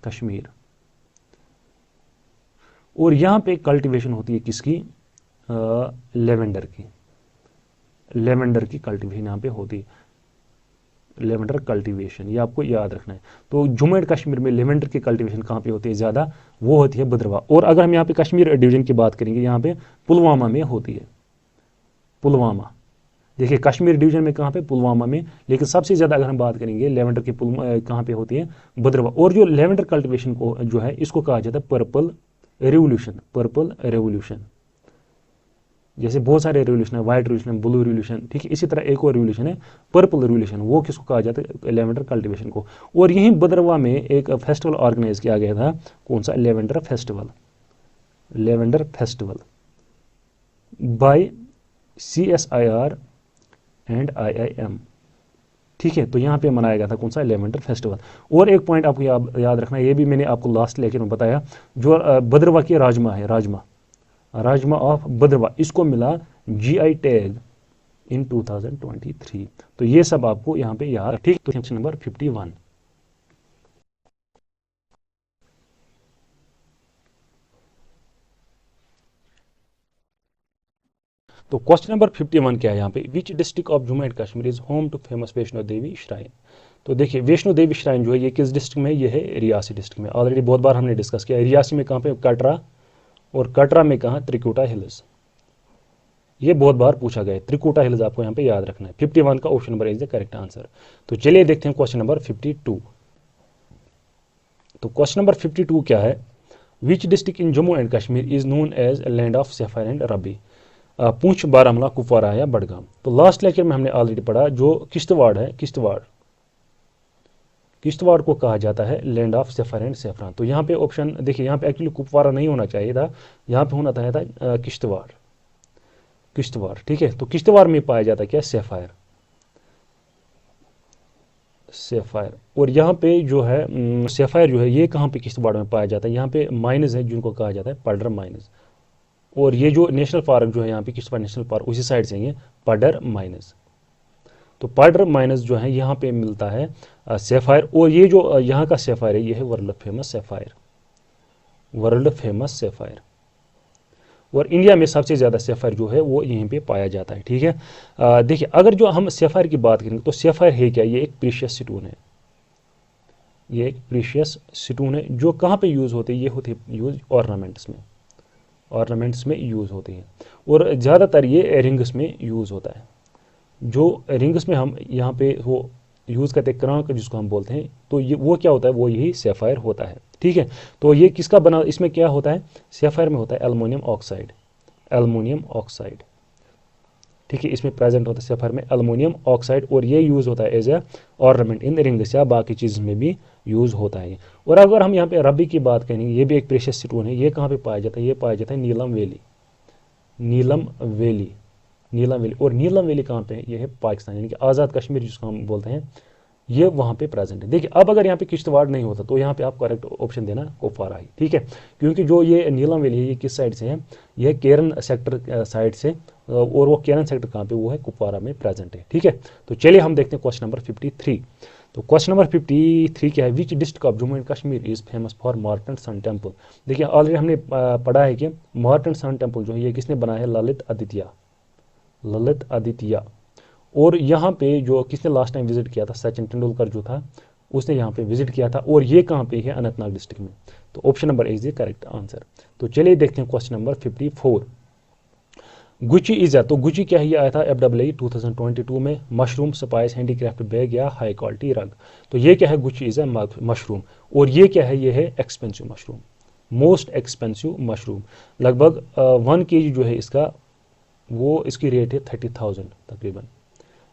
कश्मीर। और यहाँ पे कल्टीवेशन होती है किसकी, लेवेंडर की कल्टीवेशन यहाँ पे होती है, लेवेंडर कल्टीवेशन, ये आपको याद रखना है। तो जम्मू एंड कश्मीर में लेवेंडर की कल्टीवेशन कहाँ पे होती है ज़्यादा, वो होती है भद्रवा। और अगर हम यहाँ पे कश्मीर डिवीजन की बात करेंगे, यहाँ पे पुलवामा में होती है, पुलवामा। देखिए कश्मीर डिवीजन में कहाँ पे, पुलवामा में। लेकिन सबसे ज़्यादा अगर हम बात करेंगे लेवेंडर की कहाँ पे होती है, भद्रवा। और जो लेवेंडर कल्टीवेशन को जो है इसको कहा जाता है पर्पल रेवोल्यूशन। जैसे बहुत सारे रेवोल्यूशन है, व्हाइट रेवोल्यूशन, ब्लू रेवोल्यूशन, ठीक है। इसी तरह एक और रेवोल्यूशन है पर्पल रेवोल्यूशन, वो किसको कहा जाता है, लेवेंडर कल्टीवेशन को। और यहीं भद्रवा में एक फेस्टिवल ऑर्गेनाइज किया गया था, कौन सा, lavender festival bye CSIR and IIM। ठीक है, तो यहाँ पे मनाया गया था कौन सा, लेवेंडर फेस्टिवल। और एक पॉइंट आपको याद रखना, ये भी मैंने आपको लास्ट लेक्चर में बताया, जो भद्रवा की राजमा है, राजमा ऑफ भद्रवा, इसको मिला GI टैग इन 2023। तो ये सब आपको यहाँ पे याद, ठीक। तो क्वेश्चन नंबर 51। तो क्वेश्चन नंबर 51 क्या है यहाँ पे, which district of Jammu and Kashmir is home to famous Vaishno Devi shrine. तो देखिए वैष्णो देवी श्राइन जो है ये किस डिस्ट्रिक्ट में है, ये है रियासी डिस्ट्रिक्ट में। ऑलरेडी बहुत बार हमने डिस्कस किया, रियासी में कहाँ पे, कटरा, और कटरा में कहाँ, त्रिकुटा हिल्स। ये बहुत बार पूछा गया है, त्रिकुटा हिल्स आपको यहाँ पे याद रखना है। 51 का option number is the correct answer. तो चलिए देखते हैं क्वेश्चन नंबर 52। तो क्वेश्चन नंबर 52 क्या है, which district in Jammu and Kashmir is known as land of sapphire and ruby. Poonch, Baramulla, Kupwara या बडगाम। तो लास्ट लेक्चर में हमने ऑलरेडी पढ़ा, जो किश्तवाड़ है, किश्तवाड़ को कहा जाता है land of sapphire and saffron. तो यहाँ पे ऑप्शन देखिए, यहाँ पे एक्चुअली कुपवारा नहीं होना चाहिए था, यहाँ पे होना था किश्तवाड़। ठीक है, तो किश्तवाड़ में पाया जाता है क्या, सैफायर। और यहाँ पे जो है सैफायर जो है ये कहाँ पे किश्तवाड़ में पाया जाता है, यहाँ पे माइनस है जिनको कहा जाता है पडर माइनस। और ये जो नेशनल पार्क जो है यहाँ पे किश्तवाड़ नेशनल पार्क, उसी साइड से ये पडर माइनस। तो पडर माइनस जो है यहाँ पे मिलता है सैफायर। और ये जो यहाँ का सैफायर है ये है वर्ल्ड फेमस सैफायर। और इंडिया में सबसे ज़्यादा सैफायर जो है वो यहीं पे पाया जाता है। ठीक है, देखिए अगर जो हम सैफायर की बात करेंगे तो सैफायर है क्या, ये एक प्रीशियस स्टोन है, जो कहाँ पे यूज़ होते हैं, ये होते हैं यूज ऑर्नामेंट्स में यूज़ होते हैं। और ज़्यादातर ये रिंग्स में यूज़ होता है, जो रिंग्स में हम यहाँ पे वो यूज़ करते हैं, क्रांक जिसको हम बोलते हैं, तो ये वो क्या होता है, वो यही सैफायर होता है। ठीक है, तो ये किसका बना, इसमें क्या होता है, सैफायर में होता है एल्युमिनियम ऑक्साइड। ठीक है। इसमें प्रेजेंट होता है सफ़र में एल्युमिनियम ऑक्साइड, और ये यूज़ होता है as a ornament in rings या बाकी चीज़ में भी यूज़ होता है। और अगर हम यहाँ पे रबी की बात करेंगे, ये भी एक प्रेशियस स्टोन है। ये कहाँ पे पाया जाता है? ये पाया जाता है नीलम वैली, नीलम वैली, नीलम वैली। और नीलम वैली कहाँ पे है? ये है पाकिस्तान, यानी कि आज़ाद कश्मीर जिसको हम बोलते हैं, ये वहाँ पे प्रेजेंट है। देखिए अब अगर यहाँ पे किश्तवाड़ नहीं होता तो यहाँ पे आप करेक्ट ऑप्शन देना कुपवारा ही, ठीक है। क्योंकि जो ये नीलम वैली है ये किस साइड से है? ये केरन सेक्टर साइड से, और वो केरन सेक्टर कहाँ पे? वो है कुपवारा में प्रेजेंट है, ठीक है। तो चलिए हम देखते हैं क्वेश्चन नंबर 53। तो क्वेश्चन नंबर 53 क्या है? Which district of Jammu and Kashmir is famous for Martand sun temple. देखिए ऑलरेडी हमने पढ़ा है कि मार्टन सन टेम्पल जो है ये किसने बनाया है? ललित आदित्य, ललित आदित्य। और यहाँ पे जो किसने लास्ट टाइम विजिट किया था? सचिन तेंदुलकर जो था उसने यहाँ पे विजिट किया था। और ये कहाँ पे है? अनंतनाग डिस्ट्रिक्ट में। तो option number A is the correct answer. तो चलिए देखते हैं क्वेश्चन नंबर 54। गुची इज तो गुची क्या है? ये आया था FAA 2022 में। मशरूम स्पाइस हैंडीक्राफ्ट बैग या हाई क्वालिटी रग। तो ये क्या है? Gucci is mushroom. और ये क्या है? ये है expensive mushroom, most expensive mushroom. लगभग 1 kg जो है इसका, वो इसकी रेट है 30,000 तकरीबन।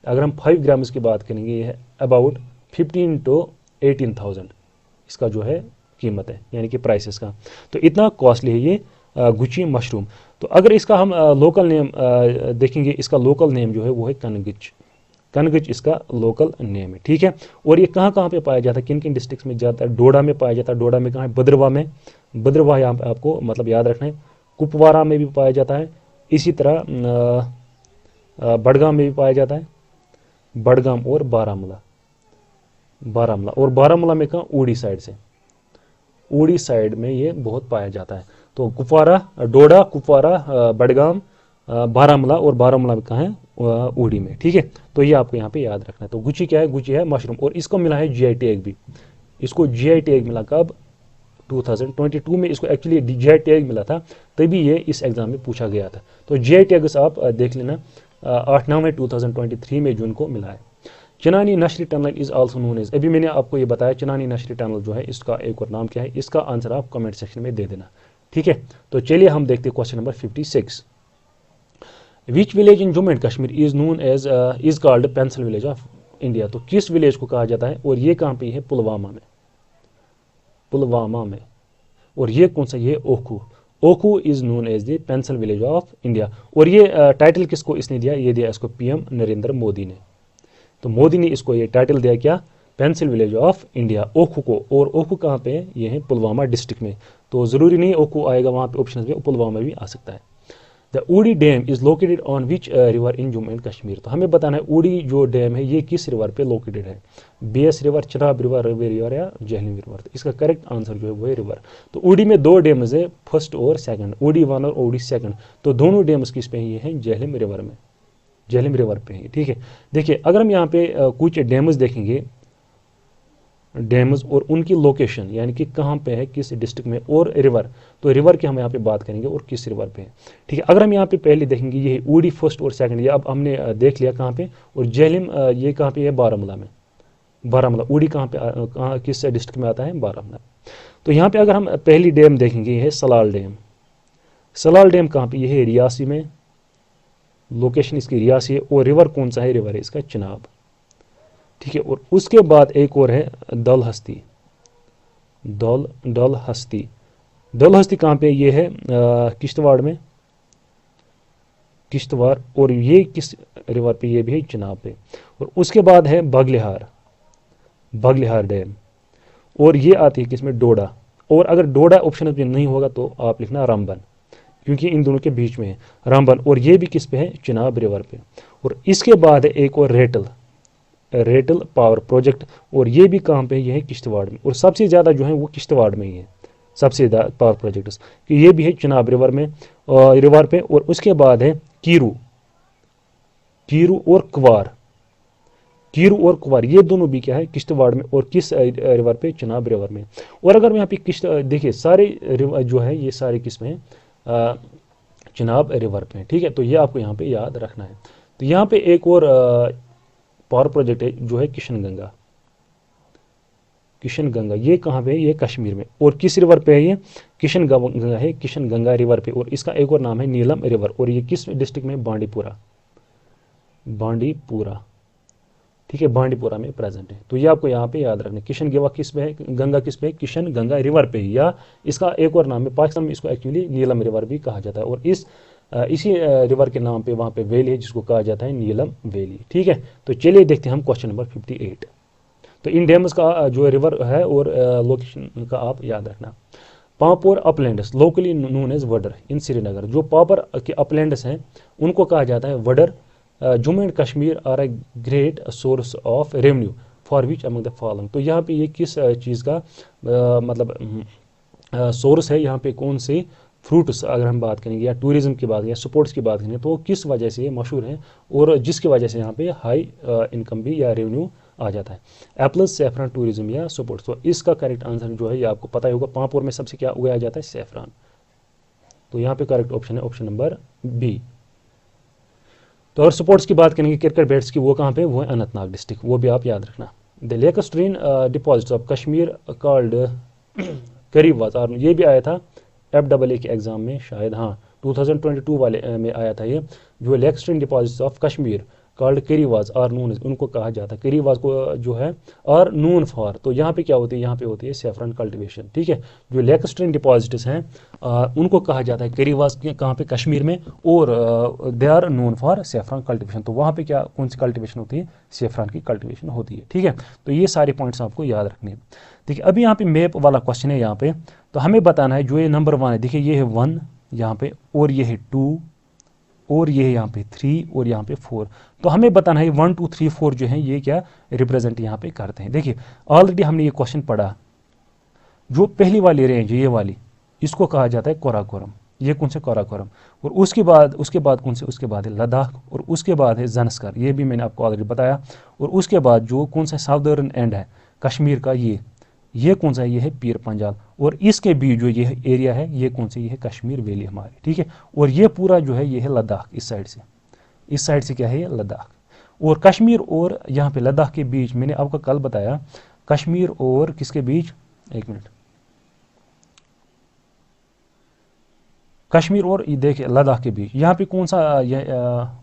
अगर हम 5 ग्राम्स की बात करेंगे, ये है अबाउट 15 to 18,000 इसका जो है कीमत है, यानी कि प्राइस इसका। तो इतना कॉस्टली है ये गुची मशरूम। तो अगर इसका हम लोकल नेम देखेंगे, इसका लोकल नेम जो है वो है कनगिच, कनगिच इसका लोकल नेम है, ठीक है। और ये कहाँ कहाँ पे पाया जाता है? किन किन डिस्ट्रिक्ट में जाता है? डोडा में पाया जाता है। डोडा में कहाँ है? भद्रवाह में, भद्रवाह यहाँ पे आपको मतलब याद रखना है। कुपवारा में भी पाया जाता है, इसी तरह बडगाम में भी पाया जाता है, बडगाम और बारामूला, बारामूला। और बारामूला में कहाँ? उड़ी साइड से, उड़ी साइड में ये बहुत पाया जाता है। तो कुपवारा, डोडा, कुपवारा, बडगाम, बारामूला, और बारामूला में कहाँ है? उड़ी में, ठीक है। तो ये आपको यहाँ पे याद रखना है। तो गुची क्या है? गुची है मशरूम। और इसको मिला है GI टैग भी। इसको GI टैग मिला कब? 2022 में इसको एक्चुअली GI टैग मिला था, तभी ये इस एग्जाम में पूछा गया था। तो GI टैग्स आप देख लेना, 8/9 2023 में जून को मिला है। Chenani Nashri tunnel is also known as, अभी मैंने आपको ये बताया चिनानी नशरी टनल जो है इसका एक और नाम क्या है? इसका आंसर आप कमेंट सेक्शन में दे देना, ठीक है। तो चलिए हम देखते हैं question number 56। Which village in Jammu and Kashmir is known as is called pencil village of India. तो किस विलेज को कहा जाता है? और ये कहाँ पे है? पुलवामा में, पुलवामा में। और ये कौन सा? ये Ukhu, Ukhu is known as the pencil village of India. और ये टाइटल किसको इसने दिया? ये दिया इसको PM नरेंद्र मोदी ने। तो मोदी ने इसको ये टाइटल दिया क्या? पेंसिल विलेज ऑफ इंडिया, ओखू को। और ओखू कहाँ पे है? ये है पुलवामा डिस्ट्रिक्ट में। तो ज़रूरी नहीं ओखू आएगा वहाँ पे ऑप्शन में, पुलवामा भी आ सकता है। द उड़ी dam is located on which river in Jammu and Kashmir. तो हमें बताना है उड़ी जो डैम है ये किस रिवर पे लोकेटेड है? BS river, Chenab river, Ravi river या जहलम रिवर। तो इसका करेक्ट आंसर जो है वो है रिवर। तो उड़ी में 2 डैम्स है, फर्स्ट और सेकंड, उड़ी 1 और उड़ी 2। तो दोनों डैम्स किस पे हैं? ये हैं जहलम रिवर में, जहलम रिवर पे है, ठीक है। देखिए अगर हम यहाँ पे कुछ डैम्स देखेंगे, डैम्स और उनकी लोकेशन, यानी कि कहाँ पे है, किस डिस्ट्रिक्ट में, और रिवर, तो रिवर की हम यहाँ पे बात करेंगे और किस रिवर पे है, ठीक है। अगर हम यहाँ पे पहले देखेंगे, ये उड़ी फर्स्ट और सेकंड, ये अब हमने देख लिया कहाँ पे। और जहलम ये कहाँ पे है? बारामूला में, बारामूला। उड़ी कहाँ पे, कहाँ किस डिस्ट्रिक्ट में आता है? बारामूला। तो यहाँ पे अगर हम पहली डैम देखेंगे, ये है सलाल डैम। सलाल डैम कहाँ पे? ये है रियासी में, लोकेशन इसकी रियासी है। और रिवर कौन सा है? रिवर है इसका चिनाब, ठीक है। और उसके बाद एक और है दल हस्ती, दल हस्ती। दल हस्ती कहाँ पे? ये है किश्तवाड़ में, किश्तवाड़। और ये किस रिवर पे? ये भी है चिनाब पे। और उसके बाद है बगलिहार, बगलिहार डैम। और ये आती है किसमें? डोडा। और अगर डोडा ऑप्शन में नहीं होगा तो आप लिखना रामबन, क्योंकि इन दोनों के बीच में है रामबन। और ये भी किस पे है? चिनाब रिवर पे। और इसके बाद है एक और रेटल, रेटल पावर प्रोजेक्ट। और ये भी कहाँ पे है? ये है किश्तवाड़ में। और सबसे ज़्यादा जो है वो किश्तवाड़ में ही है, सबसे ज़्यादा पावर प्रोजेक्ट्स, कि ये भी है चिनाब रिवर में, रिवर पे। और उसके बाद है कीरू, कीरू और क्वार, कीरू और कुवार, ये दोनों भी क्या है? किश्तवाड़ में। और किस रिवर पे? चिनाब रिवर में। और अगर यहाँ पे किश्त देखिए, सारे रिवर जो है ये सारे किस में है? चिनाब रिवर पे, ठीक है। तो ये आपको यहाँ पे याद रखना है। तो यहाँ पे एक और पावर प्रोजेक्ट है जो है किशन गंगा, किशन गंगा। ये कहाँ पे है? ये कश्मीर में। और किस रिवर पे है? ये किशन गंगा है, किशन गंगा रिवर पे। और इसका एक और नाम है नीलम रिवर। और ये किस डिस्ट्रिक्ट में? बांडीपुरा, बांडीपुरा, ठीक है, बांडीपुरा में प्रेजेंट है। तो ये आपको यहाँ पे याद रखना। किशन गंगा किस पे है, गंगा किस पे है, किशन गंगा रिवर पे ही, या इसका एक और नाम है पाकिस्तान में, इसको एक्चुअली नीलम रिवर भी कहा जाता है, और इसी रिवर के नाम पे वहाँ पे वैली है जिसको कहा जाता है नीलम वैली, ठीक है। तो चलिए देखते हैं हम क्वेश्चन नंबर 58। तो इन डैम्स का जो रिवर है और लोकेशन का आप याद रखना। Papor uplands locally known as Wudar in Srinagar, जो पापर के अपलैंड्स हैं उनको कहा जाता है Wudar. Jammu and Kashmir are a great source of revenue for which among the following. तो यहाँ पे ये किस चीज़ का मतलब सोर्स है, यहाँ पे कौन से फ्रूट्स अगर हम बात करेंगे या टूरिज्म की बात करें या स्पोर्ट्स की बात करें तो किस वजह से ये मशहूर है और जिसकी वजह से यहाँ पे हाई इनकम भी या रेवेन्यू आ जाता है। एप्लस, सैफरान, टूरिज्म या स्पोर्ट्स। तो इसका करेक्ट आंसर जो है ये आपको पता ही होगा, पापोर में सबसे क्या उगाया जाता है, सैफरान। तो यहाँ पे करेक्ट ऑप्शन है ऑप्शन नंबर बी। तो अगर स्पोर्ट्स की बात करेंगे क्रिकेट बैट्स की, वो कहाँ पे, वो है अनंतनाग डिस्ट्रिक्ट, वो भी आप याद रखना। The lacustrine deposits of Kashmir called Karewas, और ये भी आया था FAA के एग्जाम में शायद, हाँ 2022 वाले में आया था ये, जो lacustrine deposits of Kashmir called Karewas are known, उनको कहा जाता है करीवाज को जो है, और नून फॉर। तो यहाँ पे क्या होती है, यहाँ पे होती है सैफरन कल्टिवेशन, ठीक है। जो लेकस्ट्रीन डिपॉजिट्स हैं उनको कहा जाता है करीवाज, कहाँ पे, कश्मीर में, और they are known for saffron cultivation. तो वहाँ पे क्या, कौन सी कल्टिवेशन होती है, सैफरन की कल्टिवेशन होती है, ठीक है। तो ये सारे पॉइंट्स आपको याद रखने हैं। देखिए अभी यहाँ पे मैप वाला क्वेश्चन है यहाँ पे, तो हमें बताना है जो ये नंबर 1 है, देखिए ये है 1 यहाँ पे, और ये है 2, और ये है यहाँ पे 3, और यहाँ पे 4। तो हमें बताना है 1 2 3 4 जो है ये क्या रिप्रेजेंट यहाँ पे करते हैं। देखिए ऑलरेडी हमने ये क्वेश्चन पढ़ा, जो पहली वाली रेंज ये वाली, इसको कहा जाता है कोराकोरम, ये कौन से कोराकोरम, और उसके बाद कौन से, उसके बाद है लद्दाख, और उसके बाद है ज़नस्कर, ये भी मैंने आपको ऑलरेडी बताया, और उसके बाद जो कौन सा साउदर्न एंड है कश्मीर का, ये कौन सा है, ये है पीर पंजाल, और इसके बीच जो ये एरिया है ये कौन सी, ये है कश्मीर वैली हमारी, ठीक है। और ये पूरा जो है ये है लद्दाख, इस साइड से क्या है, ये लद्दाख। और कश्मीर और यहाँ पे लद्दाख के बीच मैंने आपको कल बताया, कश्मीर और किसके बीच, एक मिनट, कश्मीर और देखिए लद्दाख के बीच यहाँ पे कौन सा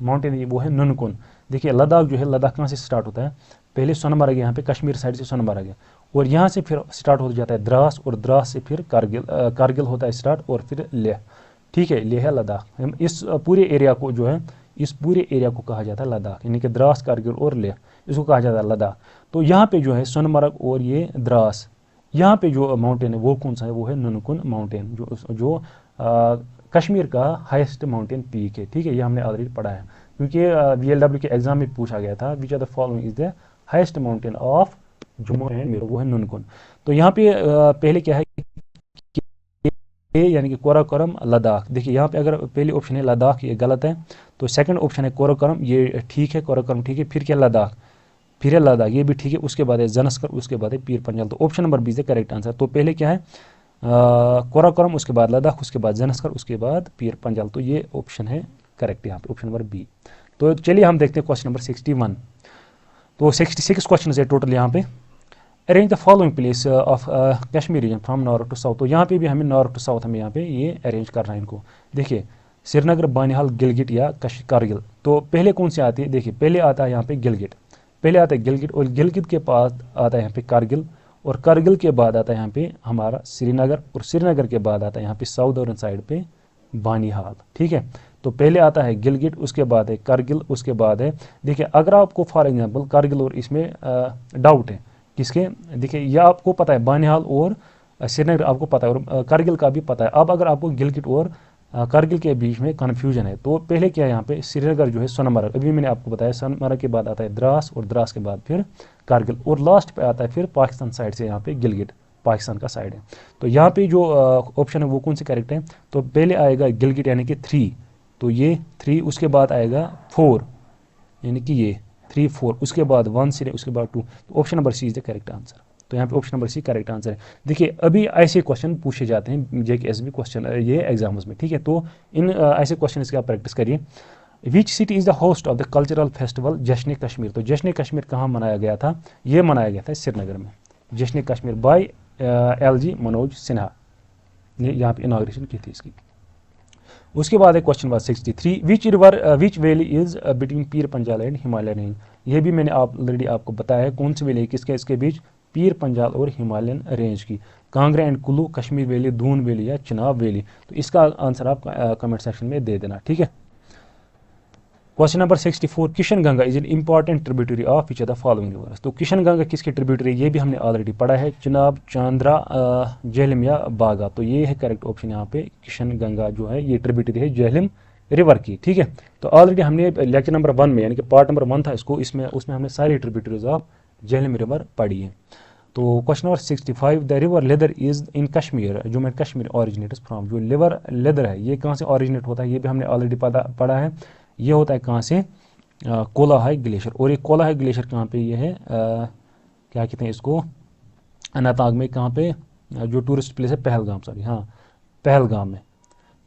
माउंटेन है, वो है ननकुन। देखिए लद्दाख जो है, लद्दाख कहाँ से स्टार्ट होता है, पहले सोनमर्ग, यहाँ पे कश्मीर साइड से सोनमर्ग है, और यहाँ से फिर स्टार्ट हो जाता है द्रास, और द्रास से फिर कारगिल होता है स्टार्ट, और फिर लेह, ठीक है, लेह है लद्दाख। इस पूरे एरिया को जो है, इस पूरे एरिया को कहा जाता है लद्दाख, यानी कि द्रास, कारगिल और लेह, इसको कहा जाता है लद्दाख। तो यहाँ पे जो है सोनमर्ग और ये द्रास, यहाँ पे जो माउंटेन है वो कौन सा है, वो है ननकुन माउंटेन, जो कश्मीर का हाईएस्ट माउंटेन पीक है, ठीक है, ये हमने ऑलरेडी पढ़ा है, क्योंकि VLW के एग्जाम में पूछा गया था, which are the following is the highest mountain of Jammu and Kashmir, वो है ननकुन। तो यहाँ पे पहले क्या है, यानी कि कोराकोरम लद्दाख। देखिए यहाँ पे अगर पहले ऑप्शन है लद्दाख, ये गलत है, तो सेकंड ऑप्शन है कोराकोरम, ये ठीक है, कोराकोरम ठीक है, फिर क्या लद्दाख, फिर है लद्दाख, ये भी ठीक है, उसके बाद है ज़नस्कर, उसके बाद है पीर पंजाल। तो ऑप्शन नंबर 20 है करेक्ट आंसर। तो पहले क्या है कोराकोरम, उसके बाद लद्दाख, उसके बाद ज़नस्कर, उसके बाद पीर पंजाल। तो ये ऑप्शन है करेक्ट यहाँ पे, ऑप्शन नंबर बी। तो चलिए हम देखते हैं क्वेश्चन नंबर 61। तो 66 क्वेश्चन है टोटल यहाँ पे। Arrange the following place of Kashmir region from north to south. तो यहाँ पे भी हमें नॉर्थ टू साउथ हमें यहाँ पे ये अरेंज करना है इनको। देखिए श्रीनगर, बानिहाल, गिलगिट या कारगिल। तो पहले कौन से आती है, देखिए पहले आता है यहाँ पे गिलगिट, पहले आता है गिलगिट, और गिलगित के पास आता है यहाँ पे कारगिल, और कारगिल के बाद आता है यहाँ पे हमारा श्रीनगर, और श्रीनगर के बाद आता है यहाँ पे साउदर्न साइड पे बानिहाल, ठीक है। तो पहले आता है गिलगिट, उसके बाद है कारगिल, उसके बाद है, देखिए अगर आपको फॉर एग्जांपल कारगिल और इसमें डाउट है किसके, देखिए यह आपको पता है बानिहाल और श्रीनगर आपको पता है, और कारगिल का भी पता है। अब अगर आपको गिलगिट और कारगिल के बीच में कन्फ्यूजन है, तो पहले क्या है यहाँ पे श्रीनगर जो है सोनमर्ग, अभी मैंने आपको बताया सोनमर्ग के बाद आता है द्रास, और द्रास के बाद फिर कारगिल, और लास्ट पे आता है फिर पाकिस्तान साइड से यहाँ पे गिलगिट, पाकिस्तान का साइड है। तो यहाँ पे जो ऑप्शन है वो कौन से करेक्ट है, तो पहले आएगा गिलगिट यानी कि 3, तो ये 3, उसके बाद आएगा 4 यानी कि ये 3 4, उसके बाद 1 से उसके बाद 2। तो option number C is the correct answer. तो यहाँ पे option number C correct answer है। देखिए अभी ऐसे क्वेश्चन पूछे जाते हैं JKSB क्वेश्चन ये एग्जाम्स में, ठीक है। तो इन ऐसे क्वेश्चन इसकी आप प्रैक्टिस करिए। Which city is the host of the cultural festival जश्न कश्मीर। तो जश्न कश्मीर कहाँ मनाया गया था, ये मनाया गया था श्रीनगर में, जश्न कश्मीर बाय LG मनोज सिन्हा ने यहाँ पे इनाग्रेशन की थी इसकी। उसके बाद है question number 63, which valley is between Pir Panjal and Himalayan range. ये भी मैंने ऑलरेडी आपको बताया है कौन सी वैली है किसके इसके बीच, पीर पंजाल और हिमालयन रेंज की। Kangra and Kullu, Kashmir valley, Doon valley या चिनाब वैली। तो इसका आंसर आप कमेंट सेक्शन में दे देना, ठीक है। Question number 64, Kishan Ganga is an important tributary of which are the following rivers. तो किशन गंगा किसकी ट्रिब्यूटरी, ये भी हमने ऑलरेडी पढ़ा है, चिनाब, चांद्रा, झेलम या बागा। तो ये है करेक्ट ऑप्शन यहाँ पे, किशन गंगा जो है ये ट्रिब्यूटरी है झेलम रिवर की, ठीक है। तो ऑलरेडी हमने लेक्चर नंबर 1 में, यानी कि पार्ट नंबर 1 था इसको, उसमें हमने सारी ट्रिब्यूटरीज ऑफ झेलम रिवर पढ़ी है। तो question number 65, the river leather is in Kashmir, Jammu and Kashmir originates from. जो रिवर लेदर है ये कहाँ से ऑरिजिनेट होता है, ये भी हमने ऑलरेडी पढ़ा है। ये होता है कहाँ से, कोलाहाई ग्लेशियर। और ये कोलाहाई ग्लेशियर कहाँ पे ये है, क्या कहते हैं इसको, अनंतनाग में। कहाँ पे, जो टूरिस्ट प्लेस है पहलगाम, सॉरी हाँ पहलगाम में।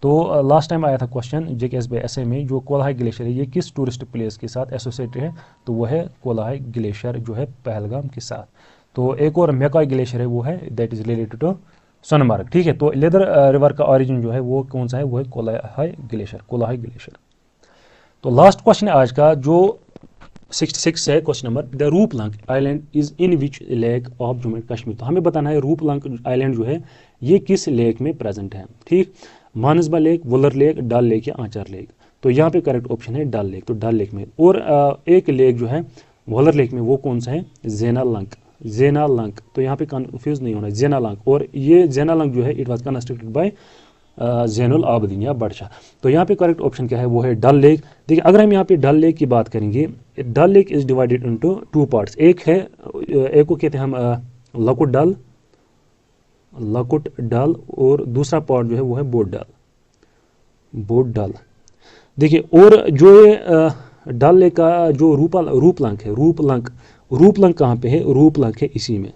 तो लास्ट टाइम आया था क्वेश्चन JKSBSA में, जो कोलाहाई ग्लेशियर है ये किस टूरिस्ट प्लेस के साथ एसोसिएटेड है, तो वो है कोलाहाई ग्लेशियर जो है पहलगाम के साथ। तो एक और मेकाई ग्लेशियर है वो है that is related to Sonamarg, ठीक है। तो लेदर रिवर का ओरिजिन जो है वो कौन सा है, वो है कोलाहाई ग्लेशियर। तो लास्ट क्वेश्चन है आज का जो 66 है question number, the Ruplang island is in which lake of Jammu and Kashmir. तो हमें बताना है रूपलंग आइलैंड जो है ये किस लेक में प्रेजेंट है, ठीक। मानसबल लेक, वुलर लेक, डल लेक या आंचर लेक। तो यहाँ पे करेक्ट ऑप्शन है डल लेक। तो डल लेक में, और एक लेक जो है वुलर लेक में वो कौन सा है, जेनालंग। तो यहाँ पे कंफ्यूज नहीं होना, जेनालंग। और ये जेनालंग जो है it was constructed by Zainul Abedin या बादशाह। तो यहाँ पे करेक्ट ऑप्शन क्या है, वो है डल लेक। देखिए अगर हम यहाँ पे डल लेक की बात करेंगे, Dal lake is divided into 2 parts. एक को कहते हैं हम लकुट डल, और दूसरा पार्ट जो है वो है बोट डल। देखिए, और जो ये डल लेक का जो रूपलंग है, रूपलंग कहाँ पे है, रूपलंग है इसी में,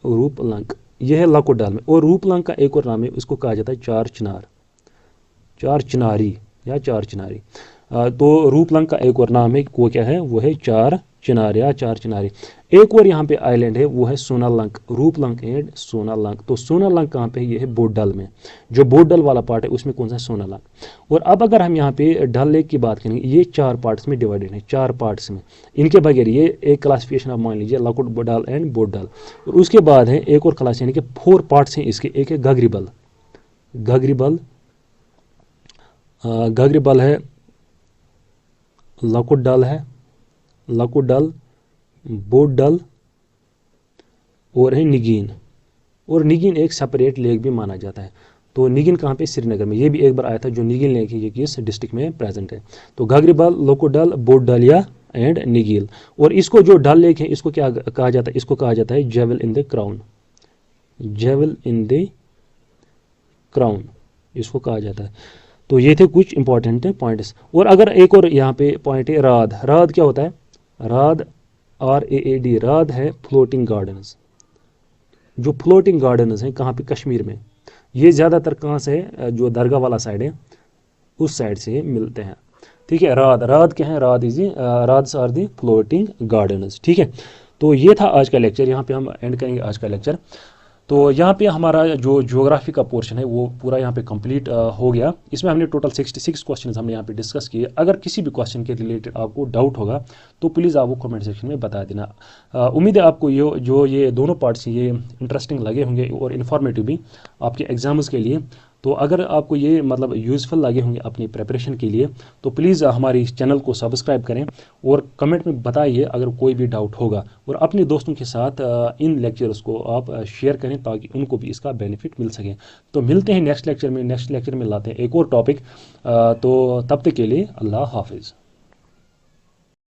रूपलंग यह है लकुट डल में। और रूपलंग का एक और नाम है, उसको कहा जाता है चार चिनारी। तो रूपलंग का एक और नाम है, वो क्या है, वो है चार चिनारी। एक और यहाँ पे आइलैंड है वो है सोनालंग, रूपलंग एंड सोनालंग। तो सोनालंग कहाँ पे है, ये है बोटडल में। जो बोटडल वाला पार्ट है उसमें कौन सा है, सोनालंग। और अब अगर हम यहाँ पे डल लेक की बात करेंगे, ये 4 पार्ट्स में डिवाइडेड है, 4 पार्ट्स में। इनके बगैर ये एक क्लासिफिकेशन आप मान लीजिए, लकुट डल एंड बोटडल। और उसके बाद है एक और क्लास, यानी कि 4 पार्ट्स हैं इसके। एक है गगरीबल है, लकुट डल, बोट डल, और है निगीन। और निगीन एक सेपरेट लेक भी माना जाता है। तो निगीन कहाँ पे, श्रीनगर में। ये भी एक बार आया था, जो निगीन लेक है ये किस डिस्ट्रिक्ट में प्रेजेंट है। तो गगरीबल, लकुट डल, बोट डल या एंड निगील। और इसको जो डल लेक है इसको क्या कहा जाता है, इसको कहा जाता है जेवल इन द क्राउन, इसको कहा जाता है। तो ये थे कुछ इंपॉर्टेंट पॉइंट्स। और अगर एक और यहाँ पे पॉइंट है राद क्या होता है, राद RAAD, राद है फ्लोटिंग गार्डन्स। जो फ्लोटिंग गार्डन्स हैं कहाँ पे, कश्मीर में। ये ज़्यादातर कहाँ से है, जो दरगाह वाला साइड है उस साइड से मिलते हैं, ठीक है। राद क्या है, राद्स आर दी फ्लोटिंग गार्डन्स, ठीक है। तो ये था आज का लेक्चर, यहाँ पे हम एंड करेंगे आज का लेक्चर। तो यहाँ पे हमारा जो ज्योग्राफी का पोर्शन है वो पूरा यहाँ पे कंप्लीट हो गया। इसमें हमने टोटल 66 क्वेश्चंस हमने यहाँ पे डिस्कस किए। अगर किसी भी क्वेश्चन के रिलेटेड आपको डाउट होगा तो प्लीज़ आप वो कमेंट सेक्शन में बता देना। उम्मीद है आपको ये दोनों पार्ट्स ये इंटरेस्टिंग लगे होंगे और इन्फॉर्मेटिव भी आपके एग्जाम्स के लिए। तो अगर आपको ये मतलब यूज़फुल लगे होंगे अपनी प्रिपरेशन के लिए तो प्लीज़ हमारे इस चैनल को सब्सक्राइब करें और कमेंट में बताइए अगर कोई भी डाउट होगा। और अपने दोस्तों के साथ इन लेक्चर्स को आप शेयर करें ताकि उनको भी इसका बेनिफिट मिल सके। तो मिलते हैं नेक्स्ट लेक्चर में लाते हैं एक और टॉपिक। तो तब तक के लिए अल्लाह हाफिज़।